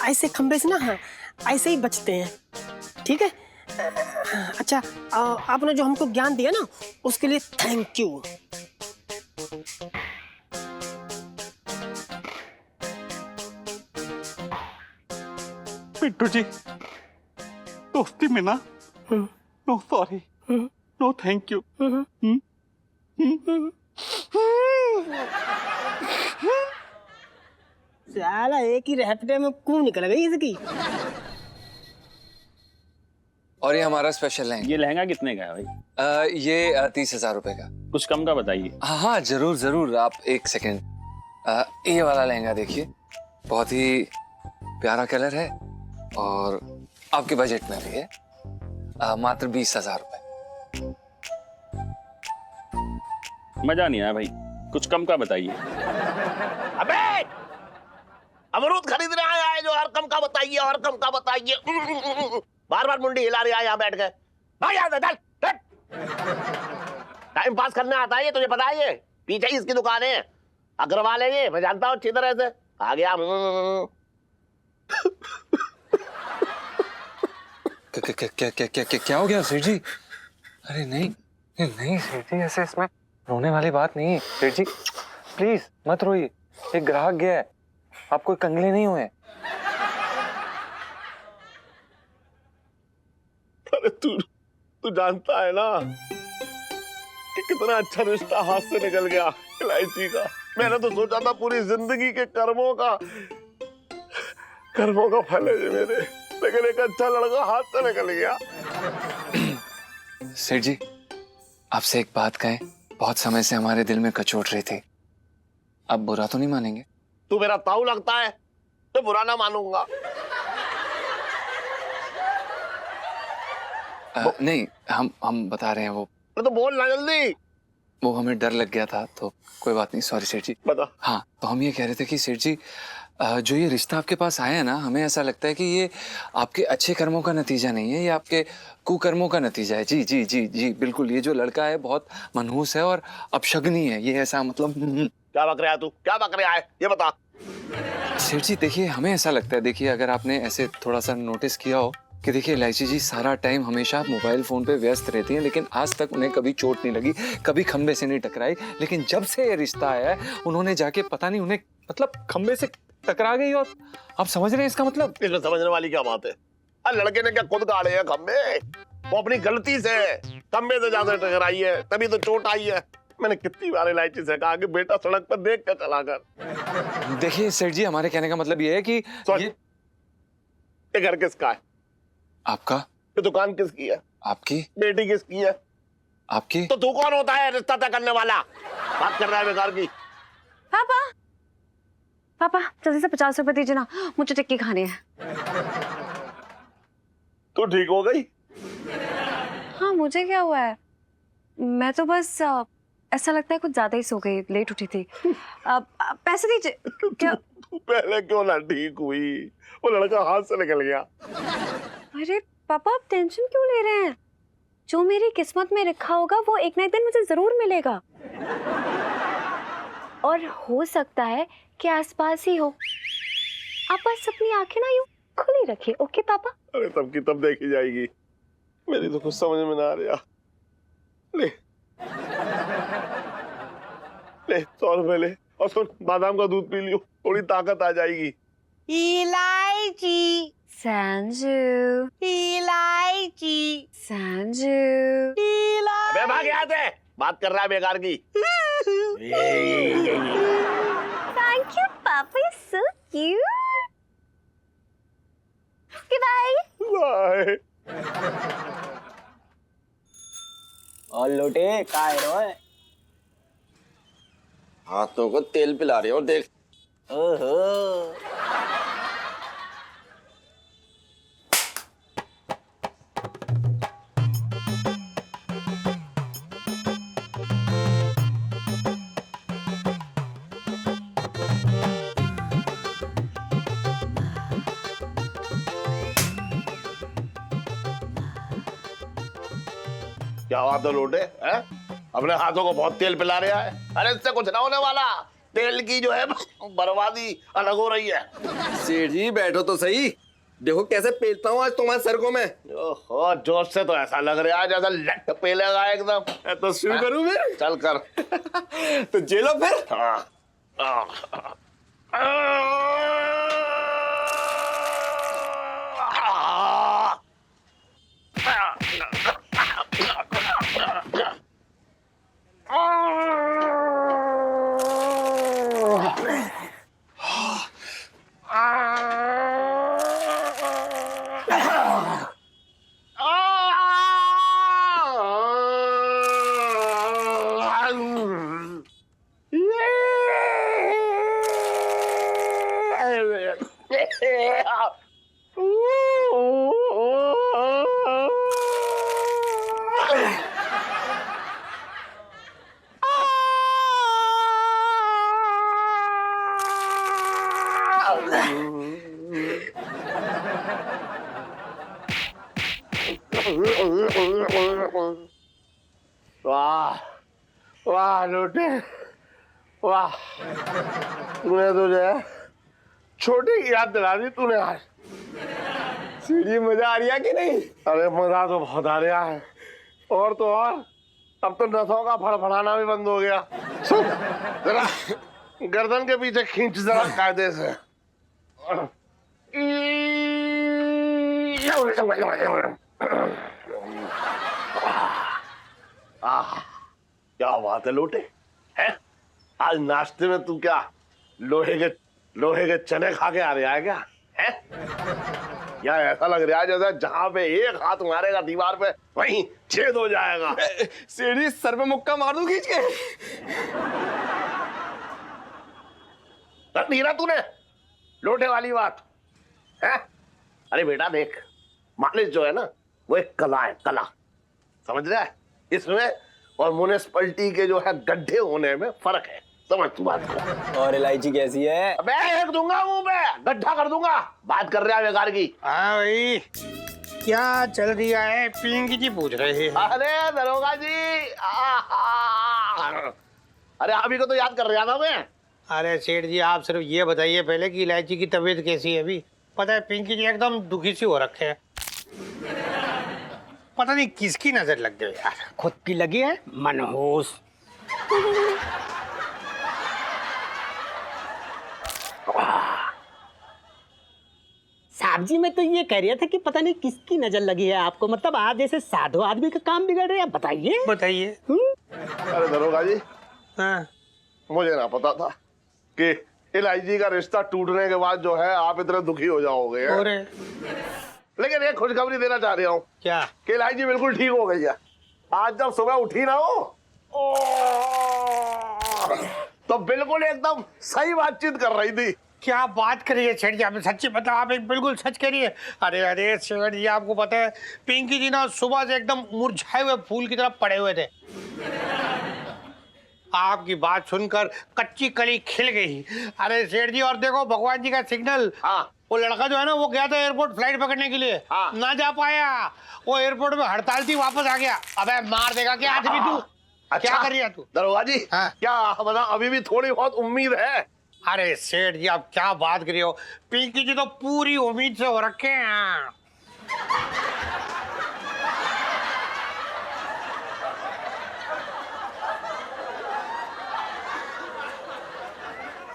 ऐसे खंबे से ना, हाँ ऐसे ही बचते हैं, ठीक है? अच्छा, आपने जो हमको ज्ञान दिया ना, उसके लिए थैंक यू। पिंटू जी दोस्ती में ना no sorry, no thank you. साला एक ही रैपटे में कूं निकल गई इसकी। और ये हमारा स्पेशल लहंगा। ये लहंगा कितने का है भाई? ये 30,000 रुपए का। कुछ कम का बताइए। हाँ जरूर। आप एक सेकेंड, ये वाला लहंगा देखिए, बहुत ही प्यारा कलर है और आपके बजट में भी है। मात्र 20,000 रुपए। मजा नहीं आया भाई, कुछ कम का बताइए। अबे अमरूद खरीदने आया है जो और कम का बताइए। बार बार मुंडी हिला रहा है यहाँ बैठ के। टाइम पास करने आता है ये, तुझे पता है? ये पीछे ही इसकी दुकान है, अग्रवाल है ये, मैं जानता हूँ अच्छी तरह से। आ गया। क्या हो गया सेठ जी? अरे नहीं सेठ जी, ऐसे इसमें रोने वाली बात नहीं है। सेठ जी प्लीज मत रोइए, एक ग्राहक गया है, आप कोई कंगले नहीं हुए। अरे तू जानता है ना कि कितना अच्छा रिश्ता हाथ से निकल गया इलायची का। मैंने तो सोचा था पूरी जिंदगी के कर्मों का फल है ये मेरे, लेकिन एक अच्छा लड़का हाथ से निकल गया। सेठ जी आपसे एक बात कहें, बहुत समय से हमारे दिल में कचोट रही थी, आप बुरा तो नहीं मानेंगे? तू मेरा ताऊ लगता है तो बुरा ना मानूंगा। नहीं, हम बता रहे हैं वो। तो बोल ना जल्दी। वो हमें डर लग गया था, तो कोई बात नहीं, सॉरी सेठ जी। बता। हाँ, तो हम ये कह रहे थे कि सेठ जी जो ये रिश्ता आपके पास आया है ना, हमें ऐसा लगता है कि ये आपके अच्छे कर्मों का नतीजा नहीं है, ये आपके कुकर्मों का नतीजा है। जी जी जी जी बिल्कुल। ये जो लड़का है बहुत मनहूस है और अपशगनी है, ये ऐसा मतलब। क्या बक रहा है तू? क्या बक रहा है ये बता। सेठ जी देखिए, हमें ऐसा लगता है, देखिए अगर आपने ऐसे थोड़ा सा नोटिस किया हो कि देखिए इलायची जी सारा टाइम हमेशा मोबाइल फोन पे व्यस्त रहती हैं, लेकिन आज तक उन्हें कभी चोट नहीं लगी, कभी खंबे से नहीं टकराई। लेकिन जब से ये रिश्ता आया है उन्होंने जाके पता नहीं उन्हें मतलब खंबे से टकरा गई। और आप समझ रहे हैं इसका मतलब? इसमें समझने वाली क्या बात है? अरे लड़के ने क्या खुद गाड़े हैं खंबे? वो अपनी गलती से खंबे से ज्यादा टकराई है, तभी तो चोट आई है। मैंने कितनी बार इलायची से कहा कि बेटा सड़क पर देख कर चला कर। देखिए सेठ जी, हमारे कहने का मतलब ये है कि ये घर किसका है? आपका। ये दुकान किसकी है? आपकी। बेटी किसकी है? आपकी। तो तू कौन होता है रिश्ता तय करने वाला? बात कर रहा है बेकार की। पापा पापा जल्दी से 50 रुपए दीजिए ना, मुझे टिक्की खानी है। तू ठीक हो गई? हाँ मुझे क्या हुआ है, मैं तो बस ऐसा लगता है कुछ ज्यादा ही सो गई, लेट उठी थी। पैसे दीजिए। क्या? पहले क्यों ना ठीक हुई? वो लड़का हाथ से निकल गया। अरे पापा आप टेंशन क्यों ले रहे हैं? जो मेरी किस्मत में लिखा होगा वो एक ना एक दिन मुझे जरूर मिलेगा। और हो सकता है कि आसपास ही हो। आप बस अपनी आंखें ना यूं खुली रखिए, ओके पापा? अरे तब की तब देखी जाएगी, मेरी तो कुछ समझ में ना आ रहा। ले ले 100 रुपए ले, और सुन बादाम का दूध पी लियो, थोड़ी ताकत आ जाएगी। इलायची संजू, इलायची संजू, अबे भाग यहाँ से, बात कर रहा है बेकार की। थैंक यू पापा, सो क्यूट। Bye bye. और लोटे का है? हाथों को तेल पिला रहे हो, देख। ओहो। क्या बात है लोटे, हैं? अपने हाथों को बहुत तेल पिला रहा है। अरे इससे कुछ ना होने वाला, तेल की जो है बर्बादी अलग हो रही है। सेठ जी बैठो तो सही, देखो कैसे पेलता हूँ आज तुम्हारे सर को मैं। ओहो, जोश से तो ऐसा लग रहा है जैसा लट पेलेगा एकदम। तो शुरू करूँ मैं? चल कर। तो जेलो फिर। हाँ। वाह वाह लोटे, वाह, तूने तो जो है छोटी की याद दिला दी तूने आज। सीढ़ी मजा आ रही है कि नहीं? अरे मजा तो बहुत आ रहा है, और तो और अब तो नसों का फड़फड़ाना भी बंद हो गया। सुन जरा गर्दन के पीछे खींच जरा कायदे से। क्या बात है लोटे, हैं? आज नाश्ते में तू क्या लोहे के चने खा के आ रहा है क्या? हैं? या ऐसा लग रहा है जैसे जहां पे एक हाथ मारेगा दीवार पे वहीं छेद हो जाएगा। सीढ़ी सर पे मुक्का मार दूं खींच के। कर दी ना तूने लोटे वाली बात, है? अरे बेटा देख, मालिश जो है ना वो एक कला है, कला, समझ रहा है? इसमें और म्युनिसिपैलिटी के जो है गड्ढे होने में फर्क है, समझ तू बात को। और इलायची कैसी है? अबे एक दूंगा मुंह पे, गड्ढा कर दूंगा। बात कर रहा है बेकार की। हाँ भाई, क्या चल रहा है? पिंकी जी पूछ रहे हैं। अरे दरोगा जी, अरे अभी को तो याद कर रहा था मैं। अरे सेठ जी आप सिर्फ ये बताइए पहले कि इलायची की तबीयत कैसी है अभी? पता है पिंकी जी एकदम दुखी सी हो रखे हैं। पता नहीं किसकी नजर लग गई यार। खुद की लगी है मनहूस। साहब जी, मैं तो ये कह रहा था कि पता नहीं किसकी नजर लगी है आपको, मतलब आप जैसे साधु आदमी का काम बिगड़ रहे हैं। बताइए बताइए। अरे दरोगा जी, हाँ मुझे ना पता था कि इलायची का रिश्ता टूटने के बाद जो है आप इतने दुखी हो जाओगे। और लेकिन एक खुशखबरी देना चाह रहा हूँ क्या? कि इलायची बिल्कुल ठीक हो गई है। आज जब सुबह उठी ना हो तो बिल्कुल एकदम सही बातचीत कर रही थी। क्या बात करिए सेठ जी, आप सच्ची बता, आप एक बिल्कुल सच करिए। अरे अरे सेठ जी, आपको पता है पिंकी जी ना सुबह से एकदम मुरझाए हुए फूल की तरह पड़े हुए थे। आपकी बात सुनकर कच्ची कली खिल गई। अरे सेठ जी, और देखो भगवान जी का सिग्नल। हाँ। वो लड़का जो है ना, वो गया था एयरपोर्ट फ्लाइट पकड़ने के लिए। हाँ। ना जा पाया, वो एयरपोर्ट में हड़ताल थी, वापस आ गया। अबे मार देगा क्या आज भी तू? क्या कर रही है तू? दरोगा जी, हाँ। क्या मतलब अभी भी थोड़ी बहुत उम्मीद है? अरे सेठ जी, आप क्या बात कर रहे हो? पिंकी जी तो पूरी उम्मीद से हो रखे हैं।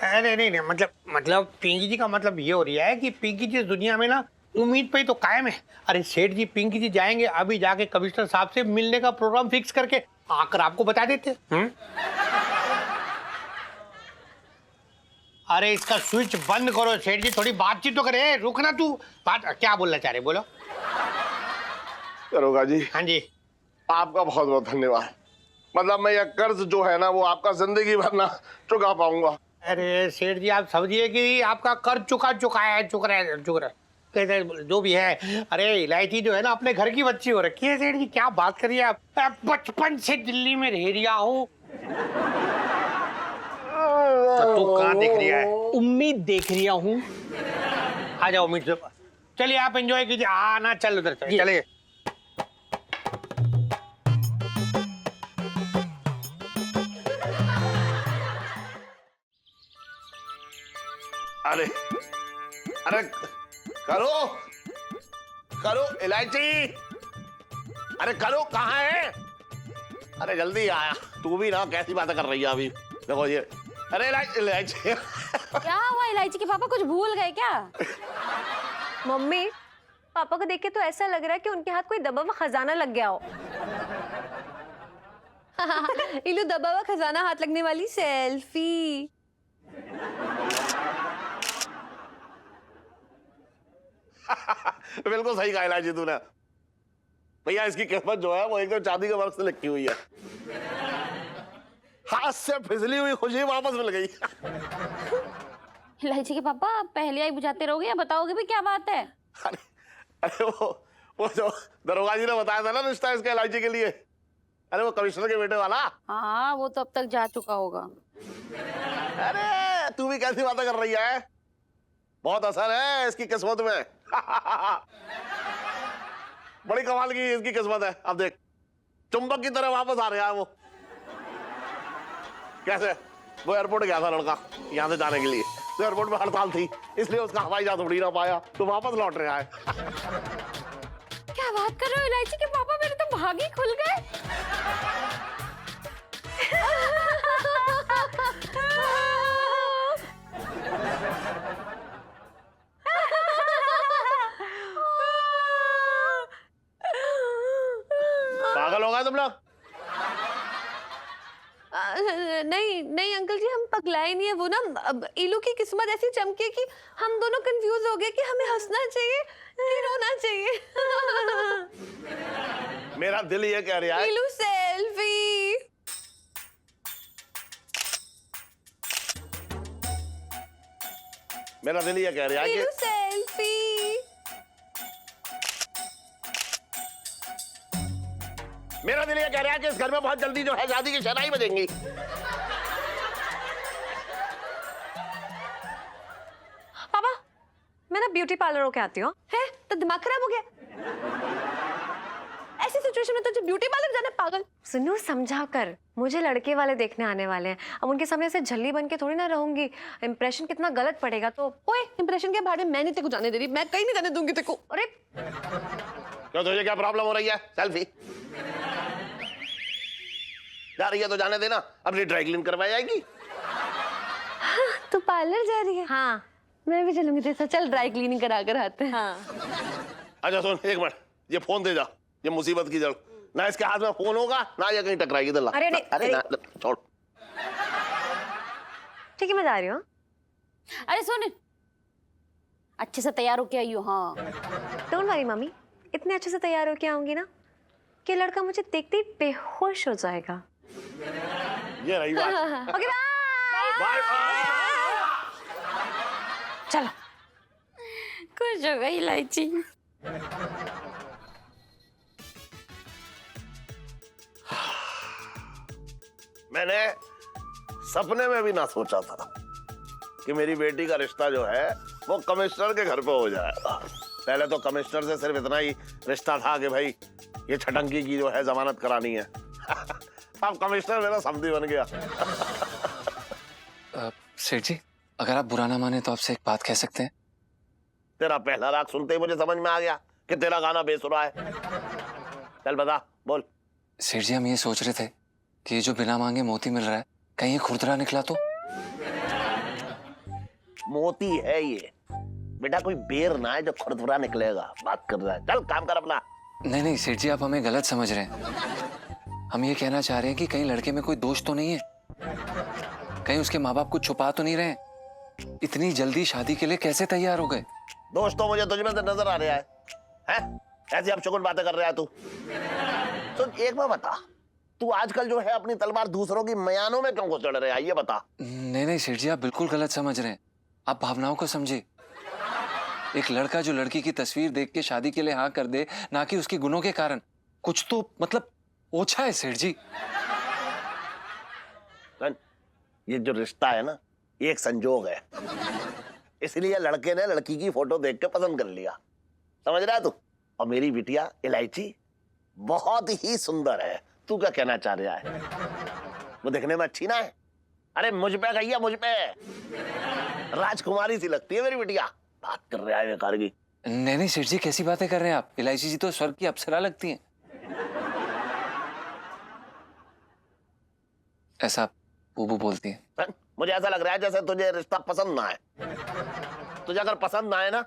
अरे नहीं नहीं, मतलब पिंकी जी का मतलब ये हो रहा है कि पिंकी जी इस दुनिया में ना उम्मीद पे ही तो कायम है। अरे सेठ जी, पिंकी जी जाएंगे अभी जाके कमिश्नर साहब से मिलने का प्रोग्राम फिक्स करके आकर आपको बता देते। अरे इसका स्विच बंद करो सेठ जी, थोड़ी बातचीत तो करे। रुकना तू, बात क्या बोलना चाह रहे, बोलो। दरोगा जी, हाँ जी। आपका बहुत बहुत धन्यवाद। मतलब मैं ये कर्ज जो है ना वो आपका जिंदगी भर ना चुका पाऊंगा। अरे सेठ जी, आप समझिए कि आपका कर्ज चुक रहा है कैसे जो भी है। अरे इलायची जो है ना अपने घर की बच्ची हो रखी है सेठ जी, क्या बात करिए आप। बचपन से दिल्ली में रह रिया हूँ। तू कहाँ देख रही है? उम्मीद देख रहा हूँ। आ जाओ उम्मीद से। चलिए आप एंजॉय कीजिए। ना चल उधर चलिए। अरे अरे करो करो इलायची, अरे करो कहाँ है? अरे जल्दी आया। तू भी ना कैसी बातें कर रही है अभी। देखो ये, अरे इलायची क्या हुआ इलायची के पापा, कुछ भूल गए क्या? मम्मी, पापा को देख के तो ऐसा लग रहा है कि उनके हाथ कोई दबा हुआ खजाना लग गया हो। इलू, दबा हुआ खजाना हाथ लगने वाली सेल्फी। बिल्कुल सही कहा इलायची तूने। भैया इसकी कीमत जो है वो एकदम चांदी के वर्क से लिखी हुई है। हाथ से फिसली हुई खुशी वापस मिल गई। इलायची के पापा, आप पहले ही बुझाते रहोगे या बताओगे भी क्या बात है? अरे अरे वो जो दरोगा जी ने बताया था ना रिश्ता इसके इलायची के लिए, अरे वो कमिश्नर के बेटे वाला। हाँ, वो तो अब तक जा चुका होगा। अरे तू भी कैसी बातें कर रही है? बहुत असर है इसकी किस्मत में। बड़ी कमाल की इसकी किस्मत है। अब देख, चुंबक की तरह वापस आ रहा है वो। कैसे? वो एयरपोर्ट गया था लड़का यहाँ से जाने के लिए, तो एयरपोर्ट में हड़ताल थी इसलिए उसका हवाई जहाज उड़ ही ना पाया, तो वापस लौट रहा है। क्या बात कर रहे हो इलायची के पापा, मेरे तो भाग ही खुल गए। पागल हो गए तुम लोग? नहीं नहीं अंकल जी, हम पगलाए नहीं है। वो ना अब इलू की किस्मत ऐसी चमकी कि हम दोनों कंफ्यूज हो गए कि हमें हंसना चाहिए कि रोना चाहिए। मेरा दिल ये कह रहा है इलू सेल्फी। मेरा दिल ये कह रहा है इलू कि सेल्फी। मेरा दिल ये कह रहा है कि इस घर में बहुत जल्दी जो है शादी की शहनाई बजेंगी। पापा, मैं ना ब्यूटी पार्लर होके आती हूँ। है तो दिमाग खराब हो गया? ऐसी सिचुएशन में तो जो ब्यूटी पार्लर जाना पागल। सुनो, समझा कर, मुझे लड़के वाले देखने आने वाले हैं। अब उनके सामने ऐसे झल्ली बन के थोड़ी ना रहूंगी। इंप्रेशन कितना गलत पड़ेगा। तो ओए, इंप्रेशन के बारे में मैं नहीं तेको जाने दे रही, मैं कहीं नहीं जाने दूंगी तेको। अरे क्यों, तुझे क्या प्रॉब्लम हो रही है? सेल्फी जा रही है तो जाने देना, अपनी ड्राई क्लीन करवाई जाएगी। तू पार्लर जा रही है? हाँ, मैं भी चलूंगी तेरे साथ। चल ड्राई क्लीनिंग करा कर आते हैं। हाँ। अच्छा सुन, एक मिनट, ये फोन दे जा, ये मुसीबत की जड़। ना इसके हाथ में फोन होगा, ना ये कहीं टकराएगी। दल्ला अरे नहीं, अरे ना, छोड़। ठीक है, मैं जा रही हूँ। अरे सुन, अच्छे से तैयार होके आई हो। हाँ, डोंट वरी मम्मी, इतने अच्छे से तैयार होके आऊंगी ना कि लड़का मुझे देखते ही बेहोश हो जाएगा। ये रही बात। Okay bye. चलो। खुश हो गई इलायची। मैंने सपने में भी ना सोचा था कि मेरी बेटी का रिश्ता जो है वो कमिश्नर के घर पे हो जाएगा। पहले तो कमिश्नर से सिर्फ इतना ही रिश्ता था कि भाई ये छटंकी की जो है जमानत करानी है। अब कमिश्नर मेरा समधी बन गया। सेठ जी, अगर आप बुरा ना माने तो आपसे एक बात कह सकते हैं? तेरा पहला राग सुनते ही मुझे समझ में आ गया कि तेरा गाना बेसुरा है। चल बता, बोल। सेठ जी, हम ये सोच रहे थे कि ये जो बिना मांगे मोती मिल रहा है, कहीं ये खुरदरा निकला तो? मोती है ये बेटा, कोई बेर ना है जो खुरदुरा निकलेगा। बात कर रहा है, चल काम कर अपना। नहीं नहीं सेठ जी, आप हमें गलत समझ रहे हैं। हम ये कहना चाह रहे हैं कि कहीं लड़के में कोई दोष तो नहीं है, कहीं उसके माँ बाप कुछ छुपा तो नहीं रहे? इतनी जल्दी शादी के लिए कैसे तैयार हो गए? दोस्त तो मुझे तुझमें से नजर आ रहा है, हैं? ऐसी अपशगुन बातें कर रहा है तू। तो एक बार बता, तू आजकल जो है अपनी तलवार दूसरों की मयानों में क्यों घुसड़ रहा है, ये बता। नहीं नहीं सेठ जी, आप बिल्कुल गलत समझ रहे हैं। आप भावनाओं को समझे। एक लड़का जो लड़की की तस्वीर देख के शादी के लिए हाँ कर दे, ना कि उसके गुणों के कारण, कुछ तो मतलब ओछा है सेठ जी। ये जो रिश्ता है ना, ये एक संजोग है, इसलिए लड़के ने लड़की की फोटो देख के पसंद कर लिया। समझ रहा है तू? और मेरी बिटिया इलायची बहुत ही सुंदर है। तू क्या कहना चाह रहा है? वो देखने में अच्छी ना है? अरे मुझ पे गई है, मुझ पे राजकुमारी सी लगती है मेरी बिटिया। बात कर रहा है बेकार की। नहीं नहीं सेठ जी, कैसी बातें कर रहे हैं आप? इलायची जी तो स्वर्ग की अप्सरा लगती हैं। ऐसा बूबू बोलती हैं। मुझे ऐसा लग रहा है जैसे तुझे रिश्ता पसंद ना है। तुझे अगर पसंद ना है ना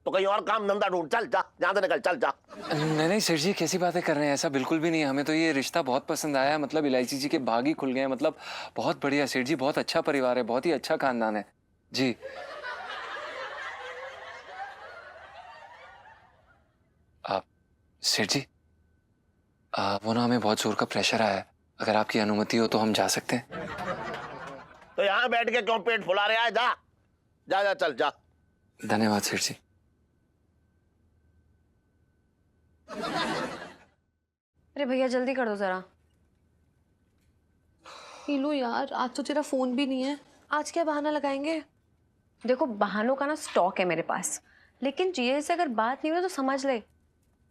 तो कहीं और काम धंधा ढूंढ। चल जा, यहाँ से निकल, चल जा। नहीं नहीं सेठ जी, कैसी बातें कर रहे हैं? ऐसा बिल्कुल भी नहीं है। हमें तो ये रिश्ता बहुत पसंद आया। मतलब इलायची जी के भाग ही खुल गए। मतलब बहुत बढ़िया सेठ जी, बहुत अच्छा परिवार है, बहुत ही अच्छा खानदान है जी। आप सेठ जी, वो ना हमें बहुत जोर का प्रेशर आया है। अगर आपकी अनुमति हो तो हम जा सकते हैं? तो यहाँ बैठ के क्यों पेट फुला रहा है? जा जा जा, चल जा। धन्यवाद सेठ जी। अरे भैया जल्दी कर दो जरा। हीलू यार, आज तो तेरा फोन भी नहीं है। आज क्या बहाना लगाएंगे? देखो बहानों का ना स्टॉक है मेरे पास, लेकिन जीए से अगर बात नहीं हुई तो समझ ले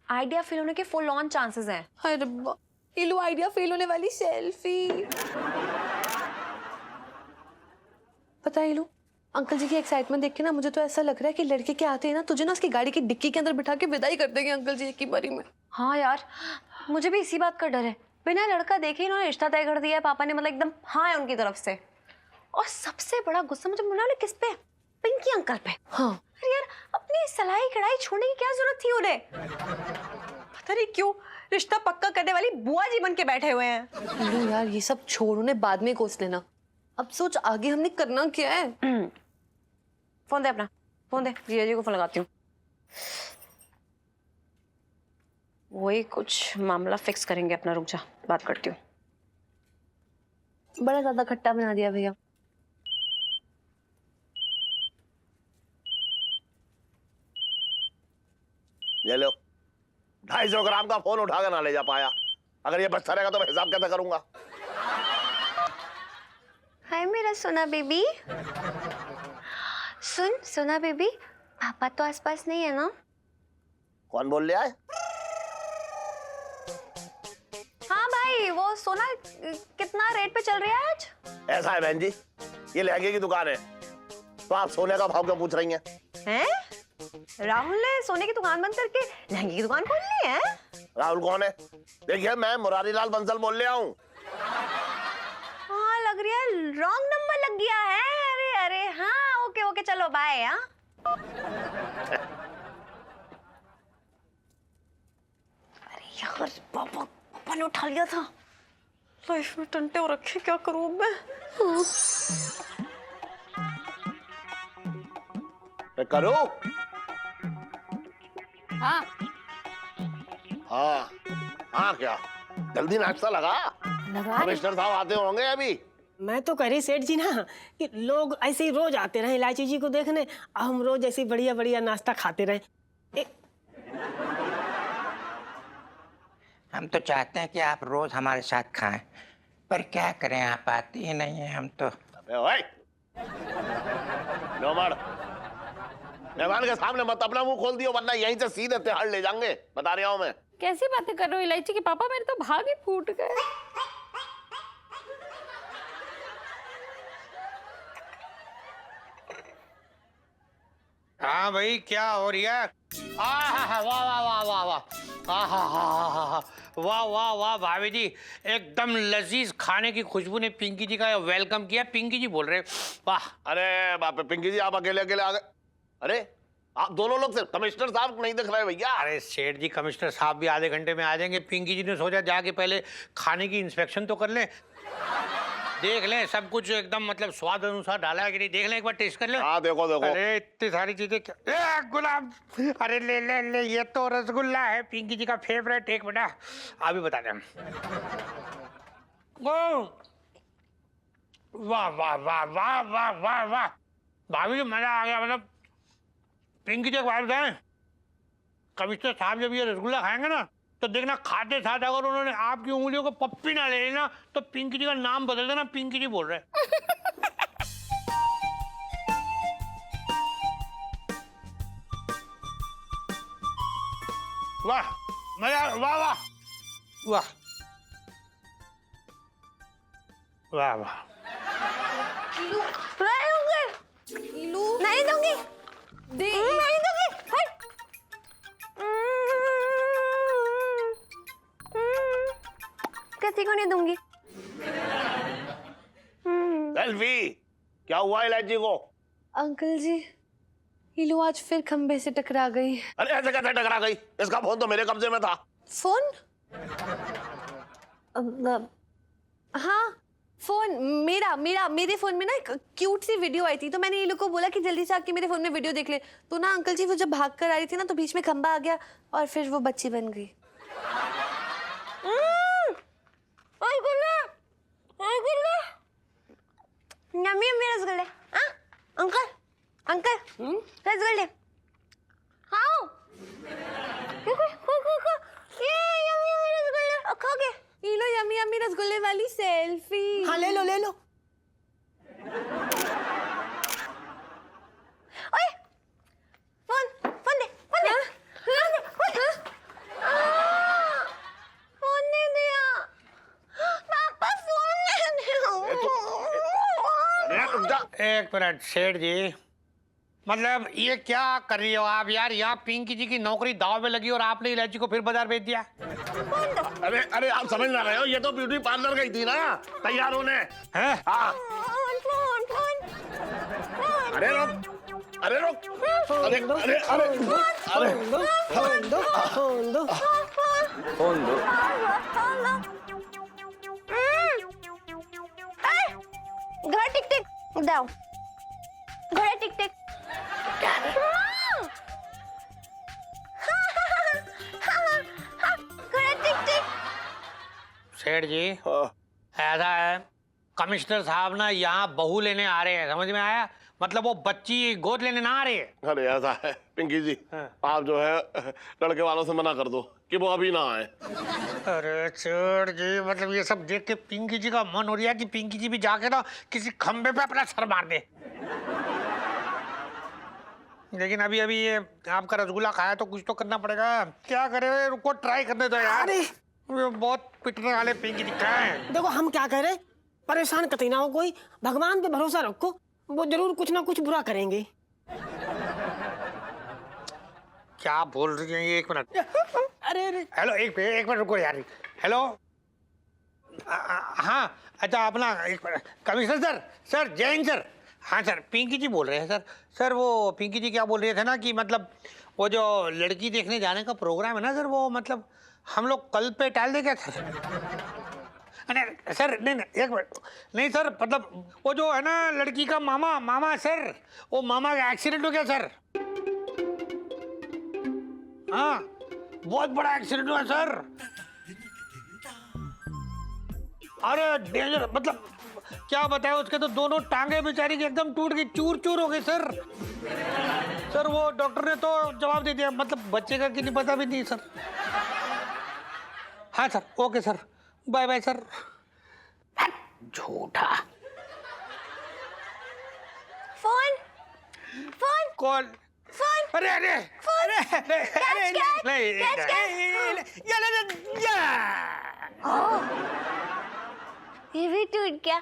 आइडिया फेल होने के फुल ऑन चांसेस हैं। हाय रब्बा, हीलू आइडिया फेल होने वाली सेल्फी। पता है हीलू, अंकल जी की एक्साइटमेंट देख के ना मुझे तो ऐसा लग रहा है कि लड़के के आते हैं ना तुझे ना उसकी गाड़ी की डिक्की के अंदर बिठा के विदाई कर देंगे अंकल जी एक ही बारी में। हाँ यार, मुझे भी इसी बात का डर है। बिना लड़का देखे इन्होंने रिश्ता तय कर दिया है पापा ने, मतलब एकदम हाँ है उनकी तरफ से। और सबसे बड़ा गुस्सा मुझे मुनाले किस पे? पिंकी अंकल पे। हाँ अरे यार, अपनी सलाई कढ़ाई छोड़ने की क्या जरूरत थी उन्हें? पता नहीं क्यों रिश्ता पक्का करने वाली बुआ जी बन के बैठे हुए हैं। यार ये सब छोड़, उन्हें बाद में कोस लेना। अब सोच आगे हमने करना क्या है। फोन दे अपना, फोन दे, जीजा जी को फोन लगाती हूँ। वही कुछ मामला फिक्स करेंगे अपना। रुक जा, बात करती हूँ। बड़ा ज्यादा खट्टा बना दिया भैया। ये लो, 250 ग्राम का फोन उठा कर ना ले जा पाया। अगर ये बचता रहेगा तो मैं हिसाब कैसे करूंगा? हाय मेरा सोना बेबी। सुन सोना बेबी, पापा तो आसपास नहीं है ना? कौन बोल रहा है? हाँ भाई, वो सोना कितना रेट पे चल रही है आज? ऐसा है बहन जी, ये लहंगे की दुकान है, तो आप सोने का भाव क्यों पूछ रही हैं? हैं? राहुल ने सोने की दुकान बंद करके लहंगे की दुकान खोल ली है। राहुल कौन है? देखिए मैं मुरारी लाल बंसल बोल रहा हूँ। हाँ लग रहा है रॉन्ग नंबर लग गया है। अरे अरे हाँ ओके ओके चलो बाय। हाँ अरे यार पापा ने उठा लिया था। लाइफ में टंटे हो रखे, क्या करूँ मैं? करो। हाँ हाँ हाँ क्या जल्दी नाश्ता लगा। कमिश्नर साहब आते होंगे अभी। मैं तो कह रही सेठ जी ना कि लोग ऐसे ही रोज आते रहे इलायची जी को देखने, और हम रोज ऐसे बढ़िया बढ़िया नाश्ता खाते रहे। हम तो चाहते हैं कि आप रोज हमारे साथ खाएं, पर क्या करें आप आते ही नहीं है हम तो। अबे ओए नोमर, मेहमान के सामने मत अपना मुंह खोल दियो वरना यहीं से सीधे तिहाड़ ले जाएंगे, बता रहा हूं मैं। कैसी बातें कर रहे हो इलायची के पापा, मेरे तो भाग ही फूट गए। हाँ भाई क्या हो रहा है? वाह वाह वाह वाह वाह वाह वाह वाह भाभी जी, एकदम लजीज खाने की खुशबू ने पिंकी जी का वेलकम किया। पिंकी जी बोल रहे वाह। अरे बाप रे पिंकी जी आप अकेले अकेले आ गए। अरे आप दोनों लोग से कमिश्नर साहब नहीं दिख रहे भैया। अरे सेठ जी कमिश्नर साहब भी आधे घंटे में आ जाएंगे। पिंकी जी ने सोचा जाके पहले खाने की इंस्पेक्शन तो कर लें, देख लें सब कुछ एकदम मतलब स्वाद अनुसार डाला है कि नहीं, देख लें एक बार टेस्ट कर लें। हाँ देखो देखो। अरे इतनी सारी चीजें क्या गुलाब, अरे ले ले ले ये तो रसगुल्ला है पिंकी जी का फेवरेट। एक मिनट अभी बता दें। वाह वाह वाह वाह वाह वाह वाह भाभी जी मजा आ गया। मतलब पिंकी जी एक बात बताएं, कमिश्नर साहब जब ये रसगुल्ला खाएंगे ना तो देखना खाते साथ अगर उन्होंने आपकी उंगलियों को पप्पी ना ले लेना तो पिंकी जी का नाम बदल देना, पिंकी जी बोल रहे हैं। वाह मजा, वाह वाह वाह वाह वाह। नहीं दूंगी, नहीं दूंगी। किसी को नहीं दूंगी। सेल्फी क्या हुआ इलायची को? अंकल जी हीलू आज फिर खंबे से टकरा गई। अरे ऐसे कैसे टकरा गई? इसका फोन तो मेरे कब्जे में था। फोन? हाँ फोन मेरा मेरा मेरे फोन में ना एक क्यूट सी वीडियो आई थी, तो मैंने हीलू को बोला कि जल्दी से आके मेरे फोन में वीडियो देख ले। तो ना अंकल जी वो जब भाग कर आ रही थी ना तो बीच में खंबा आ गया और फिर वो बच्ची बन गई। यम्मी यम्मी रसगुल्ले। हाँ अंकल अंकल रसगुल्ले खाओ। ये यम्मी यम्मी रसगुल्ले खाओगे? ये लो यम्मी यम्मी रसगुल्ले वाली सेल्फी। हाँ ले लो ले लो। ओए फोन फोन दे फोन दे फोन दे फोन नहीं दिया पापा, फोन नहीं दिया। अरे रुक जा। एक मिनट सेठ जी, मतलब ये क्या कर रही हो आप यार? यहाँ पिंकी जी की नौकरी दाव में लगी और आपने इलायची को फिर बाजार भेज दिया। अरे अरे आप समझ ना रहे हो, ये तो ब्यूटी पार्लर गई थी ना तैयार होने। हैं? हाँ फोन फोन अरे रुक, अरे रुक, अरे अरे अरे अरे फोन दो फोन दो। फोन दो। घर टिक टिक दाओ, घर टिक टिक। सेठ जी ऐसा है, कमिश्नर साहब ना यहाँ बहू लेने आ रहे हैं, समझ में आया? मतलब वो बच्ची गोद लेने ना आ रही है। अरे ऐसा है पिंकी जी, आप जो है लड़के वालों से मना कर दो कि वो अभी ना आए। अरे सेठ जी मतलब ये सब देख के पिंकी जी का मन हो रहा है कि पिंकी जी भी जाके ना किसी खंबे पे अपना सर मार दे। लेकिन अभी अभी ये आपका रसगुल्ला खाया तो कुछ तो करना पड़ेगा। क्या करे, रुको ट्राई करने दो यार। अरे बहुत पिटने वाले पिंकी जी क्या है। देखो हम क्या कह रहे, परेशान कतई ना हो कोई, भगवान पे भरोसा रखो, वो जरूर कुछ ना कुछ बुरा करेंगे। क्या बोल रही है ये? एक मिनट। अरे अरे हेलो, एक मिनट रुको यार। हेलो, हाँ अच्छा, अपना कमिश्नर सर जय हिंद सर। हाँ सर, पिंकी जी बोल रहे हैं सर। सर वो पिंकी जी क्या बोल रहे थे ना कि मतलब वो जो लड़की देखने जाने का प्रोग्राम है ना सर, वो मतलब हम लोग कल पे टाल दें क्या सर? नहीं सर, नहीं एक मिनट, नहीं सर, मतलब वो जो है ना लड़की का मामा सर, वो मामा का एक्सीडेंट हो गया सर। हाँ, बहुत बड़ा एक्सीडेंट हुआ सर। अरे डेंजर, मतलब क्या बताया, उसके तो दोनों टांगे बेचारी की एकदम टूट गई, चूर चूर हो गई सर। सर वो डॉक्टर ने तो जवाब दे दिया, मतलब बच्चे का कि नहीं पता भी नहीं सर। हाँ sir, okay sir, bye bye sir. झूठा। Phone phone call. फोन अरे अरे फोन अरे ये भी टूट गया।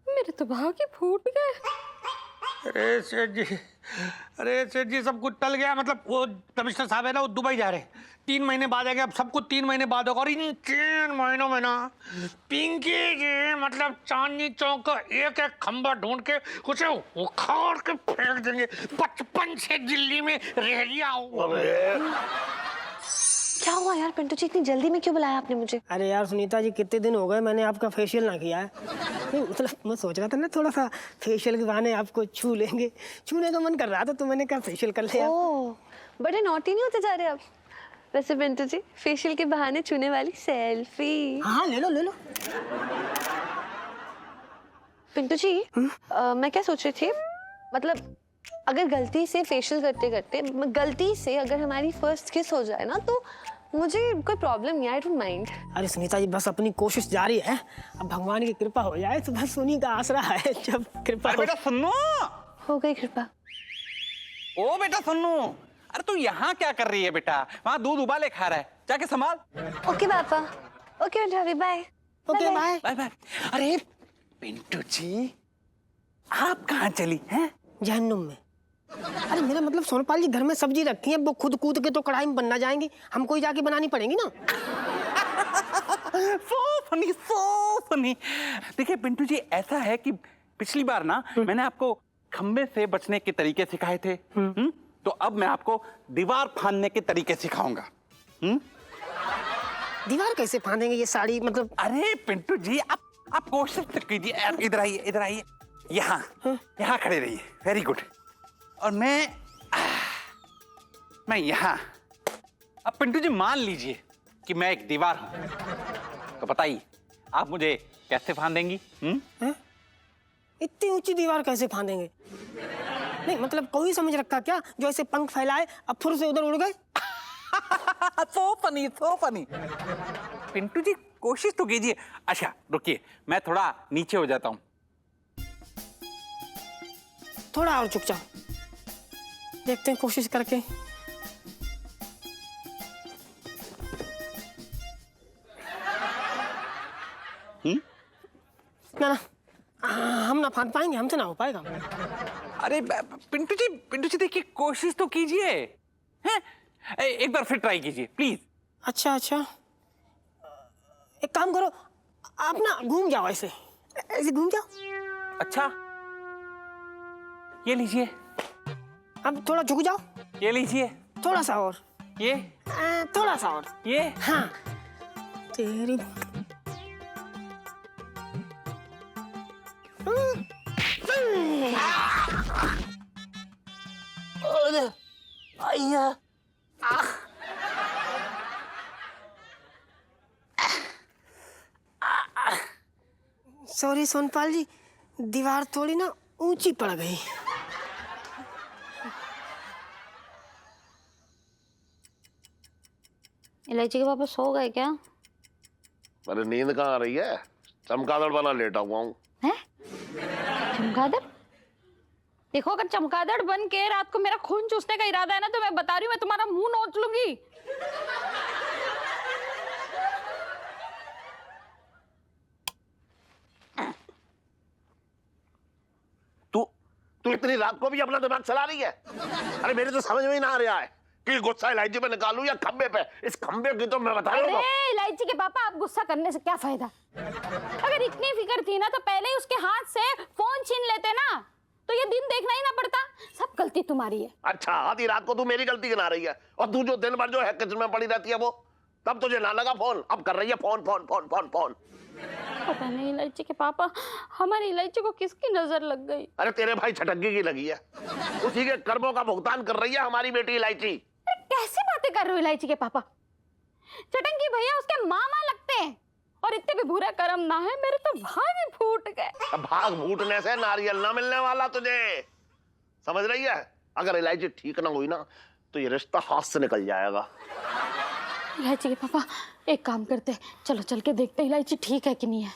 मेरे तो भाव की फूट गए। अरे सेठ जी सब कुछ टल गया। मतलब वो कमिश्नर साहब है ना, वो दुबई जा रहे हैं, 3 महीने बाद आएंगे। अब सब कुछ 3 महीने बाद होगा। और इन 3 महीनों में ना पिंकी जी मतलब चांदनी चौक का एक एक खंबा ढूंढ के उसे उखाड़ के फेंक देंगे। 55 से दिल्ली में रह लिया। क्या हुआ यार पिंटू जी, इतनी जल्दी में क्यों बुलाया आपने मुझे? अरे यार सुनीता जी, कितने दिन हो गए मैंने आपका फेशियल ना किया है। नहीं मतलब मैं सोच रहा था ना थोड़ा सा फेशियल के बहाने आपको छू लेंगे, छूने का मन कर रहा था तो मैंने कहा फेशियल कर लिया। ओह, बड़े नॉटी नहीं होते जा रहे आप। वैसे पिंटू जी, फेशियल के बहाने छूने वाली सेल्फी। हाँ ले लो ले लो। पिंटू जी, मैं क्या सोच रही थी, मतलब अगर गलती से फेशियल करते करते गलती से अगर हमारी फर्स्ट किस हो जाए ना, तो मुझे कोई प्रॉब्लम नहीं, आई डोंट माइंड। अरे सुनीता जी, बस अपनी कोशिश जारी है। अब भगवान की कृपा हो जाए तो बस उन्हीं का आसरा है। जब कृपा अरे बेटा सुनो, हो गई कृपा। ओ बेटा सुनो, अरे तू यहाँ क्या कर रही है बेटा? वहाँ दूध उबाले खा रहा है, जाके संभाल। ओके पापा, ओके भाभी, bye. Okay bye bye bye. अरे पिंटू जी, आप कहाँ चली हैं? जहन्नुम में। अरे मेरा मतलब सोनपाल जी घर में सब्जी रखी है, वो खुद कूद के तो कढ़ाई में बनना जाएंगी, हमको ही जाके बनानी पड़ेगी ना। So funny. देखिए पिंटू जी, ऐसा है कि पिछली बार ना मैंने आपको खंबे से बचने के तरीके सिखाए थे, तो अब मैं आपको दीवार फाड़ने के तरीके सिखाऊंगा। दीवार कैसे फांदेंगे ये साड़ी, मतलब? अरे पिंटू जी, आप कोशिश तो कीजिए। इधर आइए, इधर आइए, यहाँ खड़े रहिए। Very good. और मैं यहाँ। अब पिंटू जी मान लीजिए कि मैं एक दीवार हूं, तो बताइए आप मुझे कैसे फांदेंगी? इतनी ऊंची दीवार कैसे फांदेंगे? नहीं मतलब कोई समझ रखा क्या जो ऐसे पंख फैलाए अब फुर से उधर उड़ गए? So funny. पिंटू जी कोशिश तो कीजिए। अच्छा रुकिए, मैं थोड़ा नीचे हो जाता हूँ। थोड़ा और चुप जाओ, देखते हैं कोशिश करके। ना हम ना फांद पाएंगे, हमसे ना हो पाएगा। अरे पिंटू जी देखिए, कोशिश तो कीजिए। हैं? एक बार फिर ट्राई कीजिए प्लीज। अच्छा एक काम करो, आप ना घूम जाओ, ऐसे घूम जाओ। अच्छा ये लीजिए। अब थोड़ा झुक जाओ। ये लीजिए। थोड़ा सा और। ये थोड़ा सा और। ये। हाँ तेरी सॉरी सोनपाल जी, दीवार थोड़ी ना ऊंची पड़ गई। इलायची के पापा सो गए क्या? अरे नींद कहाँ आ रही है, चमगादड़ बना लेटा हुआ हूँ। हैं? चमगादड़? देखो, अगर चमगादड़ बन के रात को मेरा खून चूसने का इरादा है ना, तो मैं बता रही हूँ, मैं तुम्हारा मुंह नोच लूंगी। तू इतनी रात को भी अपना दिमाग चला रही है? अरे मेरे तो समझ में ही ना आ रहा है कि गुस्सा इलायची पे निकालूं या खंबे पे। इस खंबे की तो मैं बता रहा हूं। अरे इलायची के पापा, आप गुस्सा करने से क्या फायदा? अगर इतनी फिक्र थी ना तो पहले ही उसके हाथ से फोन छीन लेते ना, तो ये दिन देखना ही ना पड़ता। सब गलती तुम्हारी है। अच्छा, आधी रात को तू मेरी गलती गिना रही है, और तू जो दिन भर जो है किचन में पड़ी रहती है वो, तब तुझे ना लगा फोन, अब कर रही है phone phone phone phone phone. पता नहीं इलायची के पापा, हमारी इलायची को किसकी नजर लग गई। अरे तेरे भाई छटक्की की लगी है, उसी के कर्मों का भुगतान कर रही है हमारी बेटी इलायची। अरे कैसे बातें कर रहे हो इलायची के पापा? चटंकी भैया उसके मामा लगते हैं, और इतने भी बुरा कर्म ना है, मेरे तो भाग ही फूट गए। अब भाग फूटने से नारियल ना मिलने वाला तुझे, समझ रही है? अगर इलायची ठीक ना हुई ना तो ये रिश्ता हाथ से निकल जाएगा। इलायची के पापा एक काम करते, चलो चल के देखते इलायची ठीक है कि नहीं है।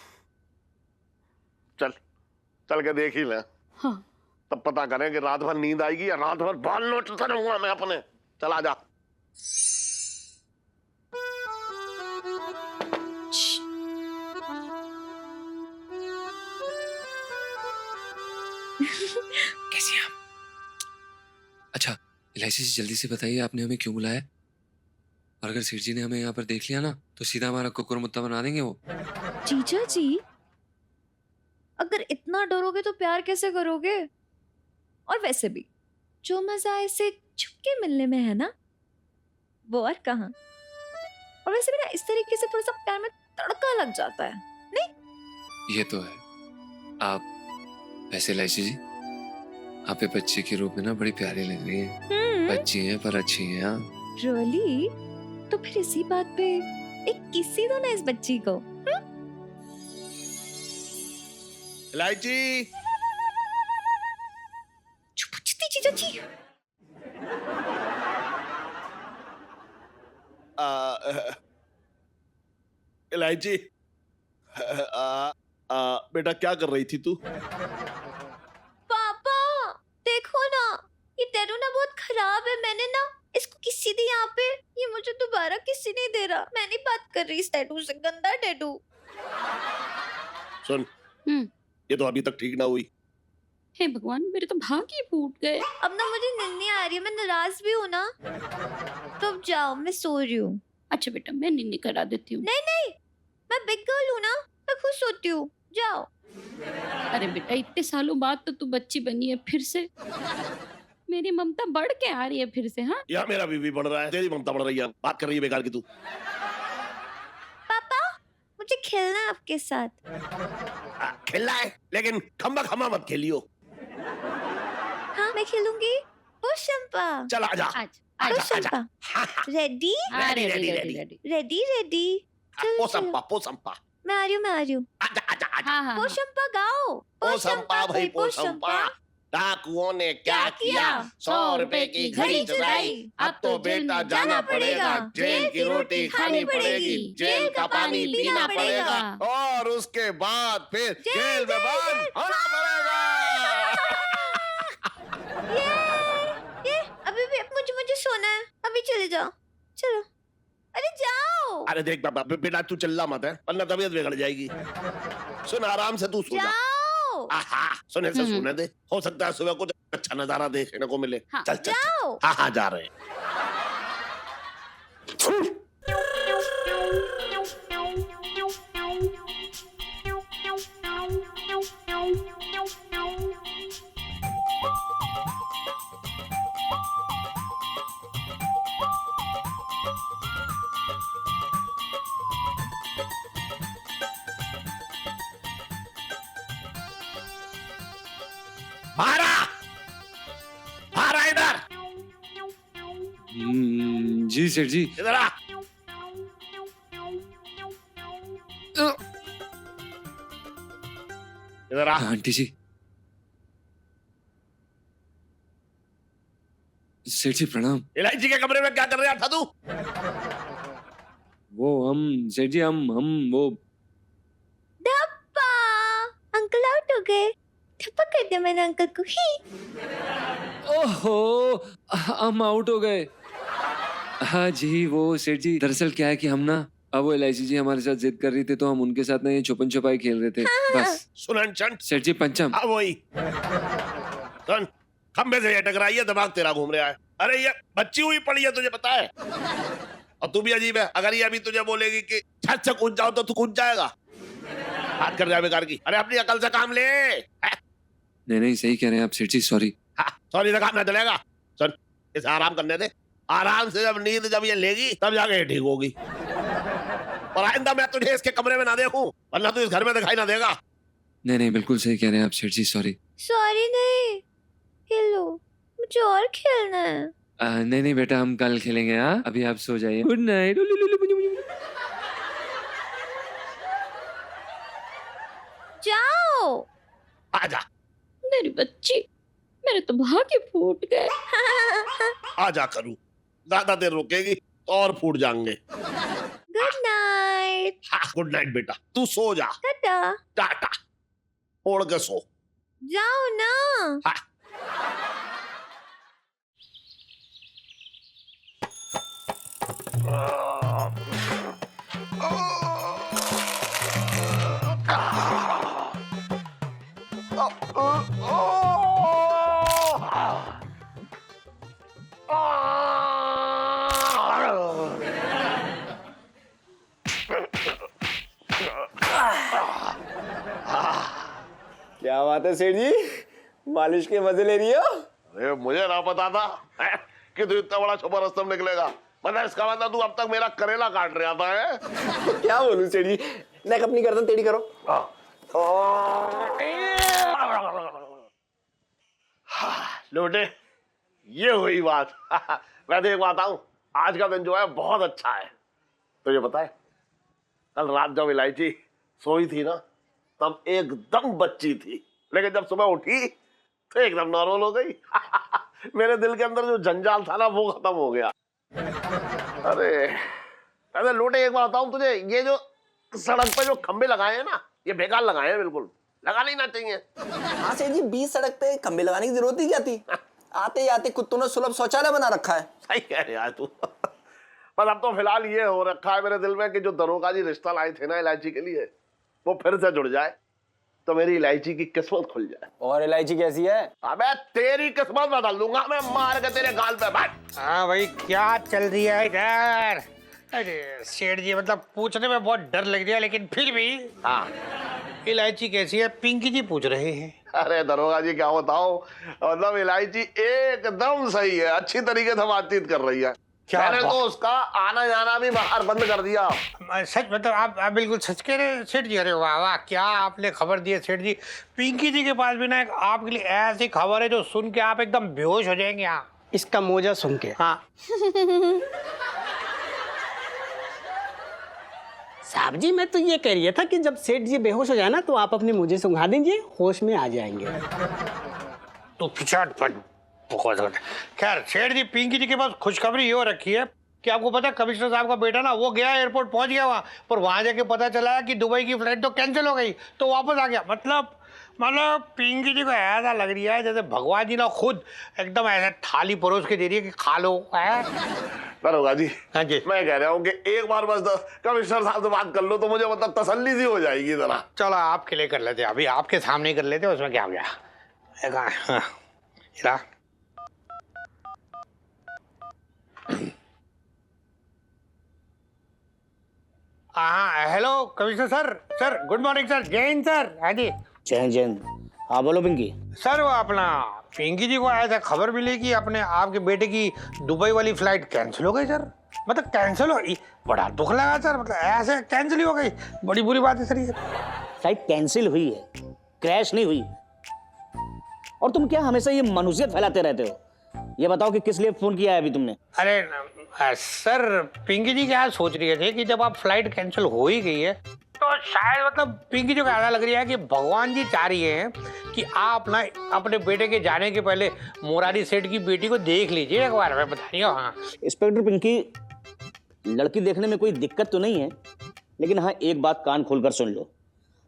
चल चल के देख ही ले, हाँ। तब पता करें कि रात भर नींद आएगी या रात भर बाल नोट करूंगा मैं अपने। चल आ जा। कैसी हैं आप? अच्छा इलायची जी, जल्दी से बताइए आपने हमें क्यों बुलाया? और अगर सेठ जी ने हमें यहाँ पर देख लिया ना तो सीधा हमारा कुकुर मुत्ता बना देंगे वो। जीजा जी, अगर इतना डरोगे तो प्यार कैसे करोगे? और वैसे भी जो मजा ऐसे छुपके मिलने में है ना, वो और कहाँ। और वैसे भी ना इस तरीके से थोड़ा सा प्यार में तड़का लग जाता है, नहीं? ये तो है। आप वैसे इलायची जी, आप एक बच्चे के रूप में ना बड़ी प्यारी लग रही हैं। बच्ची हैं पर अच्छी हैं। हाँ रियली? तो फिर इसी बात पे एक किसी दो ना इस बच्ची को। इलायची, चुप जीजा जी। इलायची, बेटा क्या कर रही थी तू? पापा देखो ना, ये टैटू ना बहुत खराब है। मैंने ना इसको किसी दी यहाँ पे, ये मुझे दोबारा किसी नहीं दे रहा। मैं नहीं बात कर रही इस टैटू से, गंदा टैटू। सुन, ये तो अभी तक ठीक ना हुई। हे भगवान, मेरे तो भाग ही फूट गए। अब ना मुझे नींद नहीं आ रही है, मैं नाराज भी हूँ ना। तो अब जाओ, मैं सो रही हूँ। अच्छा बेटा, मैं नींद करा देती हूँ। नहीं नहीं, मैं बिग गर्ल हूँ ना, मैं खुद सोती हूँ। जाओ। अरे बेटा, इतने सालों बाद तो तू बच्ची बनी है फिर से। मेरी ममता बढ़ के आ रही है फिर से। हाँ, या मेरा बीबी बढ़ रहा है, तेरी ममता बढ़ रही है। बात कर रही है बेकार की तू। पापा मुझे खेलना है आपके साथ। खेलना है, लेकिन खम्बा खम्बा मत खेलियो। हाँ मैं खेलूंगी। पुष्पा, चल आजा। Pushpa, ready ready. Ready ready. पोसंपा। मैं आ रही हूँ, मैं आ रही हूँ। आजा आजा आजा। हाँ हाँ। पोशंपा गाओ। पोसंपा भाई पोसंपा। डाकुओं ने क्या किया? 100 रुपए की घड़ी चुराई। अब तो बेटा जाना पड़ेगा, जेल की रोटी खानी पड़ेगी, जेल का पानी पीना पड़ेगा, और उसके बाद फिर जेल में बंद होना पड़ेगा। ये अभी भी मुझे सोना है, अभी चले जाओ। चलो, अरे जाओ। अरे देख बाबा, बेटा तू चिल्ला मत है, वरना तबीयत बिगड़ जाएगी। सुन, आराम से तू सो जा। आहा, सुने से सुने दे, हो सकता है सुबह कुछ अच्छा नजारा देखने को मिले। हाँ, चल चल जाओ। हाँ हाँ जा रहे हैं। भारा इधर। जी सेठ जी। इधर आ। इधर आ। आंटी जी। सेठ जी प्रणाम। इलायची के कमरे में क्या कर रहा था तू? वो हम सेठ जी, हम वो धप्पा, अंकल आउट हो गए। धप्पा कर दिया मैंने अंकल को ही। ओहो, हम आउट हो गए। हाँ जी, वो सेठ जी दरअसल क्या है कि हम ना, अब वो इलायची जी हमारे साथ जिद कर रही थी तो हम उनके साथ ना ये छुपन छुपाई खेल रहे थे। बस सुनन चंट। सेठ जी पंचम। हाँ वही। सुन, खंबे से ये टकराई है, दिमाग तेरा घूम रहा है। अरे ये बच्ची हुई पड़ी है, तुझे पता है? और तू भी अजीब है, अगर ये अभी तुझे बोलेगी कि छत से कूद जाओ तो तू कूद जाएगा? हाथ कर जाए बेकार की। अरे अपनी अकल से काम ले। नहीं नहीं, सही कह रहे हैं आप सेठ जी, सॉरी। सॉरी से काम ना चलेगा। सुन, इसे आराम करने दे, आराम से जब नींद जब ये लेगी तब जाके ये ठीक होगी। और आइंदा मैं तुझे इसके कमरे में ना देखूं, वरना तू इस घर में दिखाई ना देगा। नहीं नहीं, बिल्कुल सही कह रहे हैं आप सेठ जी, सॉरी। सॉरी नहीं, खेलो, मुझे और खेलना है। नहीं नहीं बेटा, हम कल खेलेंगे। हाँ, अभी आप सो जाइए। Good night. जाओ। आजा मेरी बच्ची, मेरे तो भाग्य फूट गए। आजा करूं, ज्यादा देर रुकेगी तो और फूट जाएंगे। Good night. हाँ, गुड नाइट बेटा, तू सो जा। टाटा। टाटा, ओढ़ के सो। जाओ ना। हाँ। क्या बात है सेठ जी, मालिश के मजे ले रही हो? अरे मुझे ना पता था कि तू इतना बड़ा छुपा रस्तम निकलेगा। मतलब इसका मतलब तू अब तक मेरा करेला काट रहा था है? तो क्या बोलूं सेठ जी, नेक अपनी गर्दन टेढ़ी करो। लोटे, ये हुई बात। मैं देख पाता हूँ, आज का दिन जो है बहुत अच्छा है। तुझे पता है, कल रात जब इलायची सोई थी ना, तब एकदम बच्ची थी, लेकिन जब सुबह उठी तो एकदम नॉर्मल हो गई। मेरे दिल के अंदर जो जंजाल था ना, वो खत्म हो गया। अरे लोटे, एक बात बताऊं तुझे, ये जो सड़क पे जो खंबे लगाए हैं ना, ये बेकार लगाए हैं, बिल्कुल लगा नहीं ना चाहिए। हाँ सेठ जी, बीच सड़क पे खंबे लगाने की जरूरत ही क्या थी? आते ही आते कुत्तों ने सुलभ शौचालय बना रखा है। सही कह रहे यार तू। पर अब तो फिलहाल ये हो रखा है मेरे दिल में कि जो दरोगा जी रिश्ता लाए थे ना इलायची के लिए, वो फिर से जुड़ जाए तो मेरी इलायची की किस्मत खुल जाए। और इलायची कैसी है? अबे तेरी किस्मत बदल दूंगा मैं, मार के तेरे गाल पे बैठ। हाँ भाई, क्या चल रही है इधर? अरे सेठ जी, मतलब पूछने में बहुत डर लग रहा है, लेकिन फिर भी हाँ, इलायची कैसी है पिंकी जी पूछ रहे हैं। अरे दरोगा जी क्या बताओ, मतलब इलायची एकदम सही है, अच्छी तरीके से बातचीत कर रही है। मैंने तो उसका आना जाना भी बाहर बंद कर दिया। सच, मतलब आप बिल्कुल सच कह रहे हैं सेठ जी। अरे वाह वाह, क्या आपने खबर दी है सेठ जी। पिंकी जी के पास भी ना एक आपके लिए ऐसी खबर है जो सुन के आप एकदम बेहोश हो जाएंगे। हाँ, इसका मोजा सुन के। हाँ। साहब जी, मैं तो ये कह रही था कि जब सेठ जी बेहोश हो जाए ना, तो आप अपनी मुझे सुंघा दीजिए, होश में आ जाएंगे। तो पिछाड़ फट। खैर सेठ जी, पिंकी जी के पास खुशखबरी ये हो रखी है कि आपको पता है, कमिश्नर साहब का बेटा ना, वो गया एयरपोर्ट, पहुंच गया वहाँ पर। वहाँ जाके पता चला कि दुबई की फ्लाइट तो कैंसिल हो गई, तो वापस आ गया। मतलब पिंकी जी को ऐसा लग रही है जैसे भगवान जी ना खुद एकदम ऐसे थाली परोस के दे रही है कि खा लो। दरोगा जी, हाँ जी, मैं कह रहा हूँ कि एक बार बस कमिश्नर साहब से बात कर लो तो मुझे मतलब तसल्ली सी हो जाएगी जरा। चलो आपके लिए कर लेते, अभी आपके सामने कर लेते, उसमें क्या हो गया। हाँ, hello commissioner sir. Sir good morning sir. Jain sir. हाँ जी, जैन जैन। हाँ बोलो पिंकी। सर वो अपना पिंकी जी को ऐसा खबर मिली कि अपने आपके बेटे की दुबई वाली फ्लाइट कैंसिल हो गई सर। मतलब कैंसिल हो, बड़ा दुख लगा सर, मतलब ऐसे कैंसिल ही हो गई, बड़ी बुरी बात है सर ये। फ्लाइट कैंसिल हुई है, क्रैश नहीं हुई। और तुम क्या हमेशा ये मनुष्यत फैलाते रहते हो? ये बताओ कि किस लिए फोन किया है अभी तुमने? अरे सर, पिंकी जी क्या सोच रही थे कि जब आप फ्लाइट कैंसिल हो ही गई है तो शायद मतलब पिंकी जी को ऐसा लग रही है कि भगवान जी चाह रही हैं कि आप ना अपने बेटे के जाने के पहले मुरारी सेठ की बेटी को देख लीजिए एक बार। मैं बताइए। हाँ इंस्पेक्टर पिंकी, लड़की देखने में कोई दिक्कत तो नहीं है, लेकिन हाँ एक बात कान खोलकर सुन लो।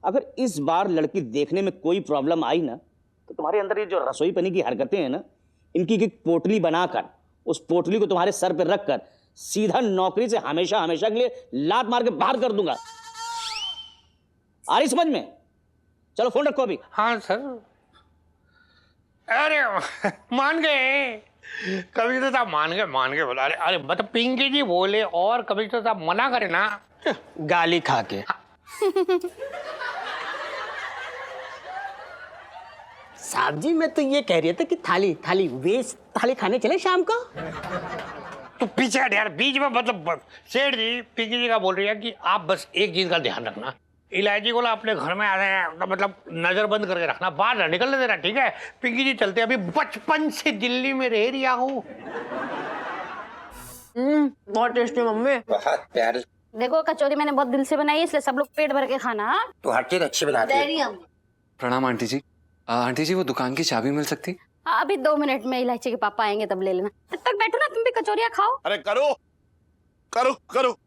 अगर इस बार लड़की देखने में कोई प्रॉब्लम आई ना, तो तुम्हारे अंदर ये जो रसोई पनी की हरकतें हैं ना, इनकी एक पोटली बनाकर उस पोटली को तुम्हारे सर पर रखकर सीधा नौकरी से हमेशा हमेशा के लिए लात मार के बाहर कर दूंगा। आ रही समझ में? चलो फोन रखो अभी। हाँ सर। अरे मान गए, कभी तो साहब मान गए बोला। अरे अरे मतलब पिंकी जी बोले और कभी तो साहब मना करे ना। गाली खा के। साहब जी मैं तो ये कह रही थी कि थाली वेज थाली खाने चले शाम को। तो पीछे हट यार, बीच में मतलब सेठ जी पिंकी जी का बोल रही है कि आप बस एक चीज का ध्यान रखना, इलायची को ना अपने घर में आ रहे हैं तो मतलब नजर बंद करके रखना, बाहर ना निकलने देना, ठीक है? पिंकी जी चलते अभी बचपन से दिल्ली में रह रही हूँ। बहुत टेस्टी मम्मी। बहुत प्यारी। देखो कचौरी मैंने बहुत दिल से बनाई है, इसलिए सब लोग पेट भर के खाना। हाँ? तू हर चीज अच्छी बनाती है। प्रणाम आंटी जी। आंटी जी वो दुकान की चाबी मिल सकती? अभी 2 मिनट में इलायची के पापा आएंगे तब ले लेना। तब तक बैठो ना, तुम भी कचौरियाँ खाओ। अरे करो करो करो।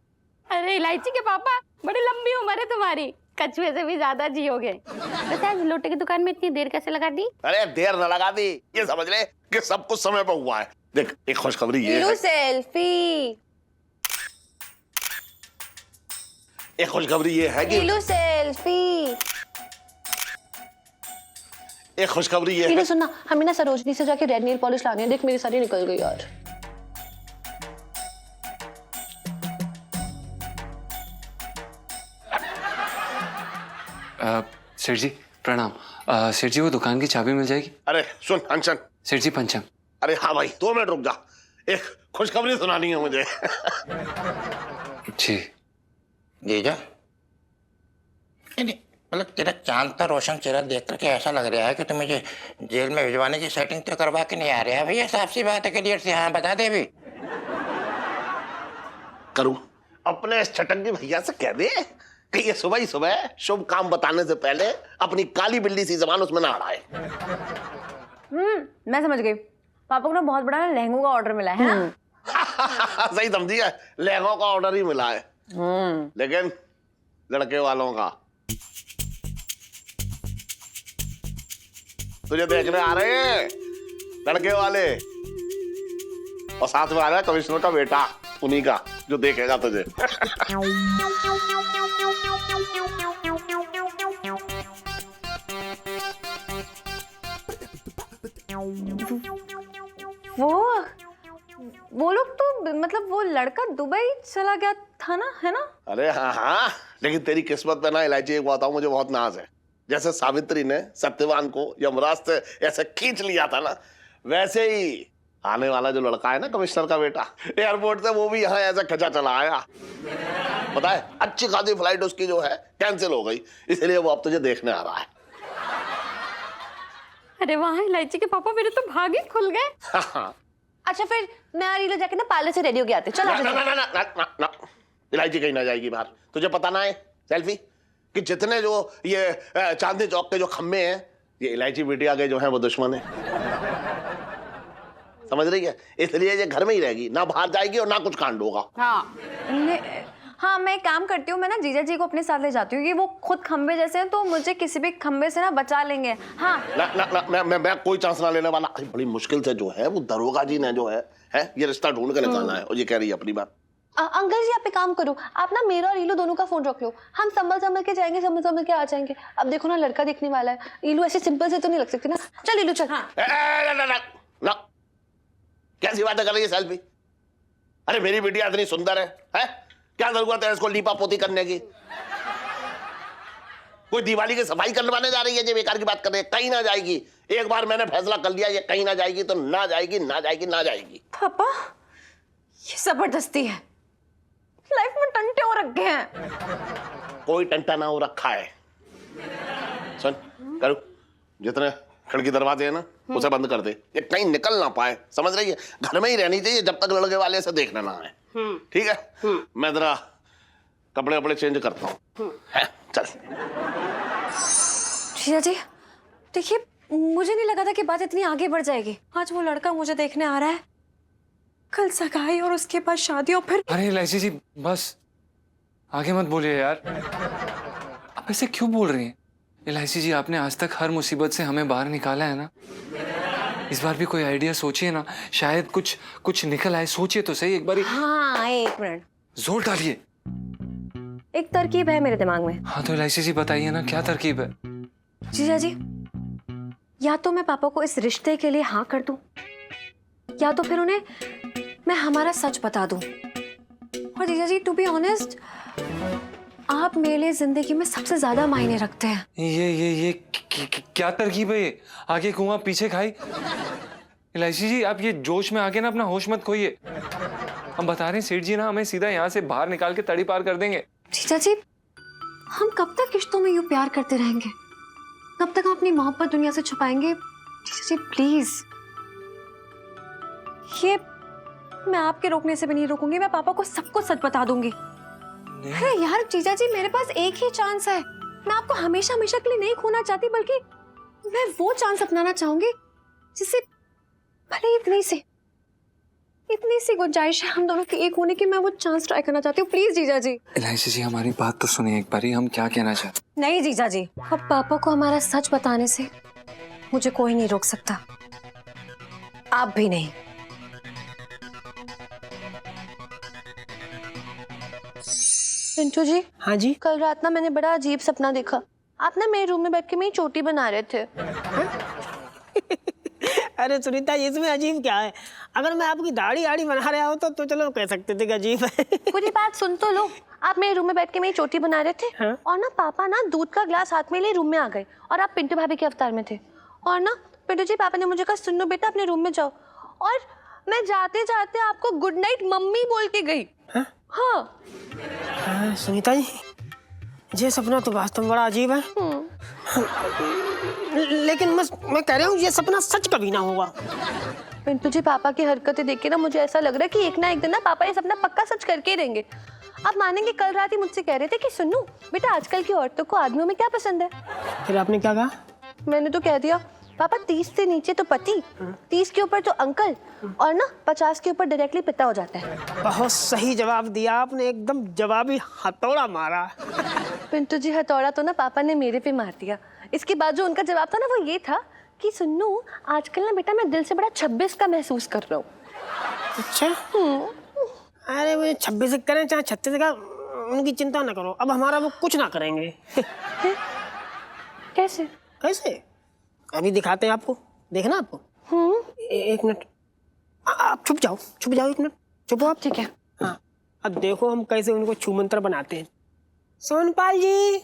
अरे इलायची के पापा, बड़ी लंबी उम्र है तुम्हारी, कछुए से भी ज्यादा जियोगे। वैसे आज लोटे की दुकान में इतनी देर कैसे लगा दी? अरे देर न लगा दी, ये समझ ले कि सब कुछ समय पर हुआ है। देख एक खुशखबरी ये है। सेल्फी। एक खुशखबरी ये है कि सेल्फी। एक खुशखबरी ये है। सुनना, हमें ना सरोजनी से जाके रेड नेल पॉलिश लानी है। देख मेरी सारी निकल गई यार। सेठ जी प्रणाम। सेठ जी वो दुकान की चाबी मिल जाएगी? अरे सुन अंशन। सेठ जी पंचम। अरे हाँ भाई 2 मिनट रुक जा, एक खुशखबरी सुनानी है मुझे। जी जीजा, मतलब तेरा चांद का रोशन चेहरा देख करके ऐसा लग रहा है कि तुम मुझे जेल में भिजवाने की सेटिंग तो करवा के नहीं आ रहा है भैया। साफ सी बात है क्लियर से। हाँ बता दे अभी। करूं अपने इस छटंगी भैया से कह दे कि ये सुबह ही सुबह शुभ काम बताने से पहले अपनी काली बिल्ली सी जबान उसमें ना अड़ाए। मैं समझ गई। पापा को ना बहुत बड़ा लहंगों का ऑर्डर मिला है ना? सही समझी है, लहंगों का ऑर्डर ही मिला है, लेकिन लड़के वालों का। तुझे देखने आ रहे हैं लड़के वाले, और साथ में आ रहा है कमिश्नर का बेटा, उन्हीं का जो देखेगा तुझे। वो लोग तो मतलब वो लड़का दुबई चला गया था ना, है ना? अरे हाँ हाँ, लेकिन तेरी किस्मत पे ना इलायची एक बताऊं, मुझे बहुत नाज है। जैसे सावित्री ने सत्यवान को यमराज से ऐसे खींच लिया था ना, वैसे ही आने वाला जो लड़का है ना कमिश्नर का बेटा, एयरपोर्ट से वो भी यहाँ ऐसा खचा चला आया। पता है अच्छी खासी फ्लाइट उसकी जो है कैंसिल हो गई, इसलिए वो अब तुझे देखने आ रहा है। अरे वहाँ इलायची के पापा, मेरे तो भाग ही खुल गए। अच्छा फिर मैं और रीलो जाके ना पार्लर से रेडी होके आते। चल ना, ना, ना, ना, ना, ना, ना, इलायची कहीं ना जाएगी बाहर। तुझे पता ना है सेल्फी कि जितने जो ये चांदनी चौक के जो खम्बे हैं, ये इलायची बिटिया के जो हैं वो दुश्मन है, समझ रही है? इसलिए ये घर में ही रहेगी, ना बाहर जाएगी और ना कुछ कांड होगा। हाँ मैं एक काम करती हूँ, मैं ना जीजा जी को अपने साथ ले जाती हूँ, कि वो खुद खंबे जैसे हैं तो मुझे किसी भी खंबे से ना बचा लेंगे। हाँ ना ना ना मैं कोई चांस ना लेने वाला। अरे बड़ी मुश्किल से जो है वो दरोगा जी ने जो है ये रिश्ता ढूंढ के निकालना है, और ये कह रही है अपनी बात। अंकल जी आप एक काम करो, आप ना मेरा और ईलू दोनों का फोन रख लो, हम संभल के जाएंगे, संभल के आ जाएंगे। अब देखो ना लड़का दिखने वाला है, ईलू ऐसे सिंपल से तो नहीं लग सकती ना। चल ईलू चल। हाँ। ना कैसी बातें कर रही है सेल्फी? अरे मेरी बिटिया इतनी सुंदर है? क्या जरूरत है इसको लीपा पोती करने की? कोई दिवाली की सफाई करवाने जा रही है, ये बेकार की बात कर रही है। कहीं ना जाएगी, एक बार मैंने फैसला कर लिया, ये कहीं ना जाएगी तो ना जाएगी, ना जाएगी, ना जाएगी। पापा ये जबरदस्ती है, लाइफ में टंटे हो रखे हैं। कोई टंटा ना हो रखा है। सुन करो, जितने खिड़की दरवाजे हैं ना उसे बंद कर दे, ये कहीं निकल ना पाए, समझ रही है? घर में ही रहनी चाहिए जब तक लड़के वाले से देखना ना है, ठीक है? मैं जरा कपड़े वपड़े चेंज करता हूँ। चल जीजा जी देखिए, मुझे नहीं लगा था कि बात इतनी आगे बढ़ जाएगी। आज वो लड़का मुझे देखने आ रहा है, कल सगाई और उसके बाद शादी, और फिर। अरे इलायची जी बस आगे मत बोलिए यार। आप ऐसे क्यों बोल रही हैं? इलायची जी आपने आज तक हर मुसीबत से हमें बाहर निकाला है ना, इस बार भी कोई आइडिया सोचिए ना, शायद कुछ निकल आए। सोचिए तो सही एक बार। हाँ एक मिनट, जोर डालिए। एक तरकीब है मेरे दिमाग में। हाँ तो इलायची जी बताइए ना, क्या तरकीब है? जीजा जी या तो मैं पापा को इस रिश्ते के लिए हाँ कर दूं, या तो फिर उन्हें मैं हमारा सच बता दूं। और जीजा जी, टू बी ऑनेस्ट, आप मेरे लिए जिंदगी में सबसे ज्यादा मायने रखते हैं। ये क्या तरकीब है ये? आगे कुआं पीछे खाई। इलायची जी, आप ये जोश में आके ना अपना होश मत खोइए। हम बता रहे हैं सेठ जी ना हमें सीधा यहाँ से बाहर निकाल के तड़ी पार कर देंगे। जीजा जी, हम कब तक रिश्तों में यूं प्यार करते रहेंगे? कब तक हम अपनी मोहब्बत दुनिया से छुपाएंगे? जीजा जी प्लीज, ये मैं आपके रोकने से भी नहीं रोकूंगी। मैं पापा को सब कुछ सच बता दूंगी। अरे यार जीजा जी, मेरे पास एक ही चांस है। मैं आपको हमेशा हमेशा के लिए नहीं खोना चाहती, बल्कि मैं वो चांस अपनाना चाहूंगी जिससे भले इतनी सी गुंजाइश है हम दोनों के एक होने की। मैं वो चांस ट्राई करना चाहती हूँ। प्लीज जीजा जी। इलायची जी, हमारी बात तो सुनिए एक बारी, हम क्या कहना चाहते। नहीं जीजा जी, अब पापा को हमारा सच बताने से मुझे कोई नहीं रोक सकता, आप भी नहीं। पिंटू जी। हाँ जी। कल रात ना मैंने बड़ा अजीब सपना देखा। आप ना मेरे रूम में बैठ के मेरी चोटी बना रहे थे। अरे सुनीता, इसमें अजीब क्या है? अगर मैं आपकी दाढ़ी आड़ी बना रहा हूँ तो चलो कह सकते थे कि अजीब है। पूरी बात सुन तो लो। आप मेरे रूम में बैठ के मेरी चोटी बना रहे थे। हाँ? और ना पापा ना दूध का ग्लास हाथ में लिए रूम में आ गए और आप पिंटू भाभी के अवतार में थे। और ना पिंटू जी, पापा ने मुझे कहा सुनो बेटा अपने रूम में जाओ, और मैं जाते जाते आपको गुड नाइट मम्मी बोल के गई। हाँ? हाँ सुनीता जी, ये सपना तो वास्तव में बड़ा अजीब है। लेकिन मैं कह रहा हूँ ये सपना सच कभी ना होगा। पिंटू जी, पापा की हरकतें देख के ना मुझे ऐसा लग रहा है कि एक ना एक दिन ना पापा ये सपना पक्का सच करके ही रहेंगे। आप मानेंगे, कल रात ही मुझसे कह रहे थे कि सुनो बेटा, आजकल की औरतों को आदमियों में क्या पसंद है। फिर आपने क्या कहा? मैंने तो कह दिया पापा 30 से नीचे तो पति, 30 के ऊपर तो अंकल, और ना 50 के ऊपर डायरेक्टली पिता हो जाता है। बहुत सही जवाब दिया आपने, एकदम जवाबी हथौड़ा मारा। पिंटू जी, हथौड़ा तो ना पापा ने मेरे पे मार दिया। इसके बाद जो उनका जवाब था ना वो ये था कि सुनो आजकल ना बेटा मैं दिल से बड़ा 26 का महसूस कर रहा हूँ। अच्छा। अरे वो 26 करें चाहे 36 का, उनकी चिंता ना करो, अब हमारा वो कुछ ना करेंगे। कैसे? कैसे? अभी दिखाते हैं आपको, देखना आपको। एक मिनट, आप छुप जाओ एक मिनट, छुपो आप। ठीक है। हाँ, अब देखो हम कैसे उनको छूमंतर बनाते हैं। सोनपाल जी,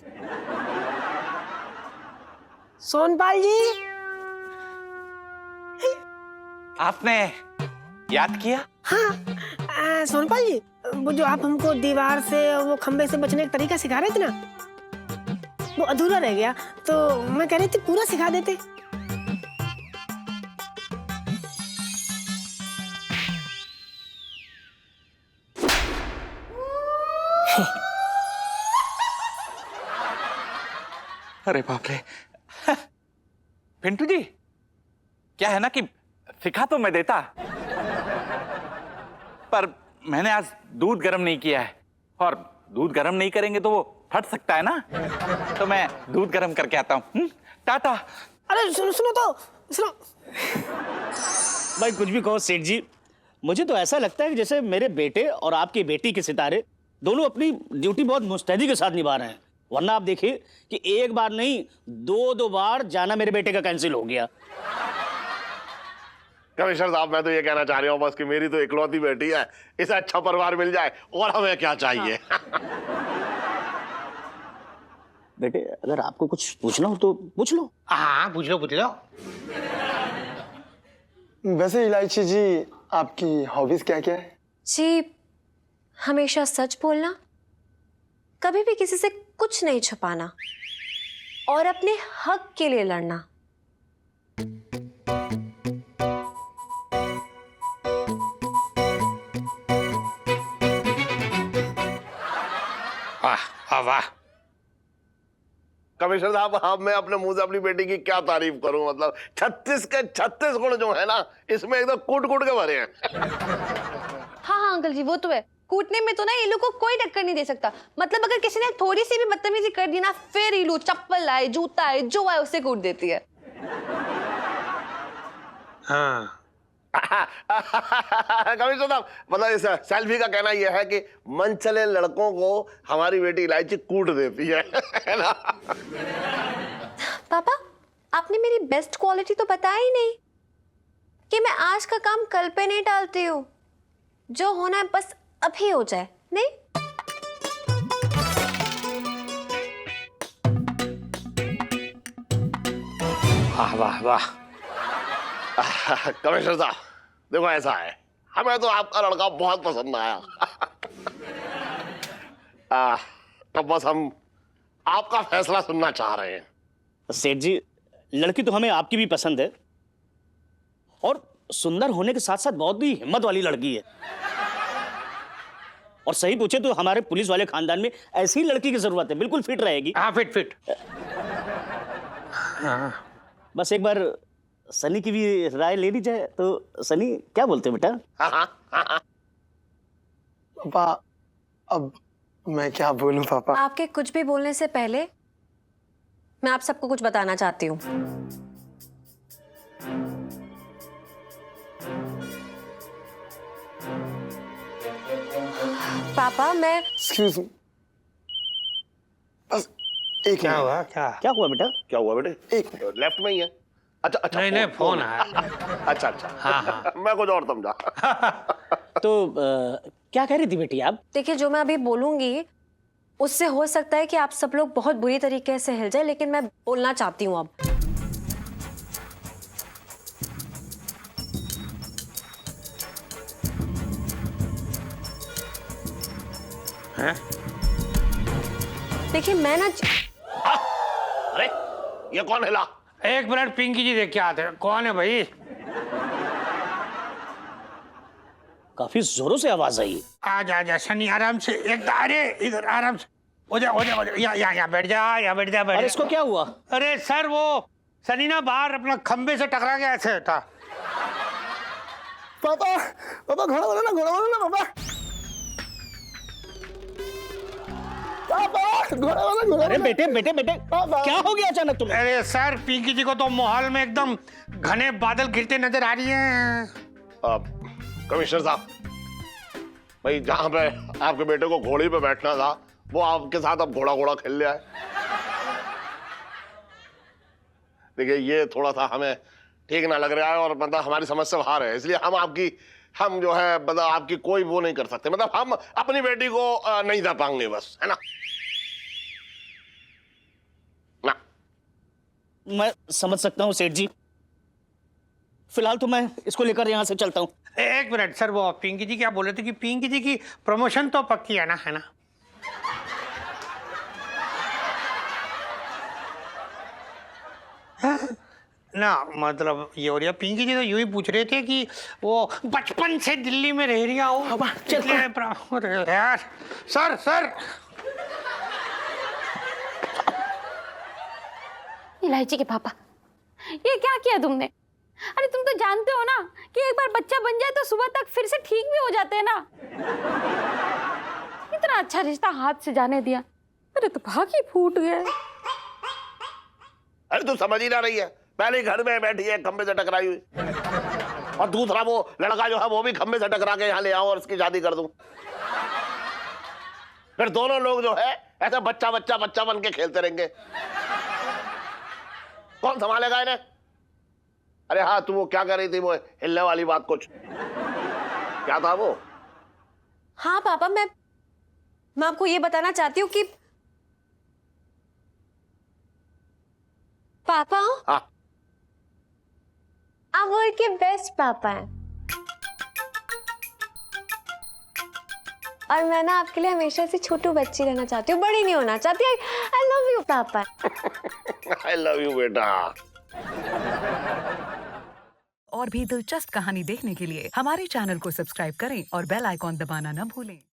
सोनपाल जी। आपने याद किया? हाँ सोनपाल जी, वो जो आप हमको दीवार से वो खंबे से बचने का तरीका सिखा रहे थे ना, वो अधूरा रह गया, तो मैं कह रही थी पूरा सिखा देते। अरे बाप रे। पिंटू जी, क्या है ना कि सिखा तो मैं देता, पर मैंने आज दूध गर्म नहीं किया है, और दूध गर्म नहीं करेंगे तो वो फट सकता है ना, तो मैं दूध गर्म करके आता हूँ। टाटा। अरे सुनो तो सुनो। भाई कुछ भी कहो सेठ जी, मुझे तो ऐसा लगता है कि जैसे मेरे बेटे और आपकी बेटी के सितारे दोनों अपनी ड्यूटी बहुत मुस्तैदी के साथ निभा रहे हैं। वरना आप देखिए कि एक बार नहीं 2 बार जाना मेरे बेटे का कैंसिल हो गया। कमिश्नर साहब, मैं तो ये कहना चाह रहा हूँ बस कि मेरी तो इकलौती बेटी है, इसे अच्छा परिवार मिल जाए और हमें क्या चाहिए। बेटे, अगर आपको कुछ पूछना हो तो पूछ लो। हाँ पूछ लो। वैसे इलायची जी, आपकी हॉबीज क्या क्या है? जी, हमेशा सच बोलना, कभी भी किसी से कुछ नहीं छुपाना, और अपने हक के लिए लड़ना। वाह। कमिश्नर साहब, अब मैं अपने मुंह से अपनी बेटी की क्या तारीफ करूं? मतलब 36 के 36 गुण जो है ना, इसमें एकदम कूट के भरे हैं। हाँ अंकल जी, वो तो है। कूटने में तो ना इलू को कोई टक्कर नहीं दे सकता। मतलब अगर किसी ने थोड़ी सी भी बदतमीजी कर दी ना, फिर इलू चप्पल आए, जूता आए, जो आए उससे कूट देती है। हाँ। कमिश्नर साहब, मतलब इस सेल्फी का कहना यह है कि मन चले लड़कों को हमारी बेटी इलायची कूट देती है ना? पापा, आपने मेरी बेस्ट क्वालिटी तो बताया ही नहीं कि मैं आज का काम कल पे नहीं टालती हूँ। जो होना है बस अभी हो जाए, नहीं? वाह वाह वाह। कमिश्नर साहब देखो, ऐसा है, हमें तो आपका लड़का बहुत पसंद आया। अब बस हम आपका फैसला सुनना चाह रहे हैं। सेठ जी, लड़की तो हमें आपकी भी पसंद है और सुंदर होने के साथ साथ बहुत ही हिम्मत वाली लड़की है। और सही पूछे तो हमारे पुलिस वाले खानदान में ऐसी लड़की की जरूरत है, बिल्कुल फिट रहेगी। हाँ, फिट। बस एक बार सनी की भी राय ले ली जाए तो। सनी क्या बोलते हो बेटा? पापा, अब मैं क्या बोलूं पापा? आपके कुछ भी बोलने से पहले मैं आप सबको कुछ बताना चाहती हूँ। पापा, मैं एक्सक्यूज मी, बस एक क्या मिनट। हुआ? क्या हुआ बेटा? क्या हुआ बेटे? एक मिनट। लेफ्ट में ही है? अच्छा नहीं, फोन आया। अच्छा हाँ। मैं कुछ और समझा। तो क्या कह रही थी बेटी आप? देखिए, जो मैं अभी बोलूंगी उससे हो सकता है कि आप सब लोग बहुत बुरी तरीके से हिल जाए, लेकिन मैं बोलना चाहती हूँ अब। देखिए, मैं ना अरे ये कौन हिला? एक मिनट, पिंकी जी देख के आते हैं। कौन है भाई? काफी जोरों से आवाज आई। आजा सनी, आराम से। एक अरे इधर आराम से हो जा। यहाँ बैठ जा। अरे इसको क्या हुआ? अरे सर, वो सनी ना बाहर अपना खंबे से टकरा गया ऐसे था। पापा घोड़ा वाला ना पापा। घोड़ा वाला। अरे बेटे क्या हो गया अचानक तुम्हें? अरे सर, पिंकी जी को तो माहौल में एकदम घने बादल गिरते नजर आ रही हैं। कमिश्नर साहब, भाई जहां पे आपके बेटे को घोड़ी पे बैठना था, वो आपके साथ अब घोड़ा खेल लिया है। देखिए, ये थोड़ा सा हमें ठीक ना लग रहा है और मतलब हमारी समझ से बाहर है, इसलिए हम जो है मतलब आपकी कोई वो नहीं कर सकते। मतलब हम अपनी बेटी को नहीं दे पाएंगे, बस, है ना? मैं समझ सकता हूँ सेठ जी, फिलहाल तो मैं इसको लेकर यहाँ से चलता हूँ। एक मिनट सर, वो पिंकी जी क्या बोल रहे थे कि पिंकी जी की प्रमोशन तो पक्की है ना? ना मतलब ये हो रहा, पिंकी जी तो यूं ही पूछ रहे थे कि वो बचपन से दिल्ली में रह रही हो। यार सर इलायची के पापा, ये क्या किया तुमने? अरे तुम तो जानते हो ना कि एक बार बच्चा बन जाए तो सुबह तक फिर से ठीक भी हो जाते हैं ना। इतना अच्छा रिश्ता हाथ से जाने दिया, अरे तो भाग ही फूट गए। अरे तू समझ ही ना रही है, पहले घर में बैठी है खंबे से टकराई हुई, और दूसरा वो लड़का जो है वो भी खंबे से टकरा के यहाँ ले आओ और इसकी शादी कर दूं। फिर दोनों लोग जो है ऐसे बच्चा बन के खेलते रहेंगे। कौन संभालेगा इन्हें? अरे हाँ, तू वो क्या कर रही थी, वो हिलने वाली बात, कुछ क्या था वो? हाँ पापा, मैं आपको ये बताना चाहती हूँ कि पापा, हाँ, आप वर्ल्ड के बेस्ट पापा हैं और मैं ना आपके लिए हमेशा से छोटू बच्ची रहना चाहती हूँ, बड़ी नहीं होना चाहती। आई लव यू पापा। आई लव यू बेटा। और भी दिलचस्प कहानी देखने के लिए हमारे चैनल को सब्सक्राइब करें और बेल आइकॉन दबाना न भूलें।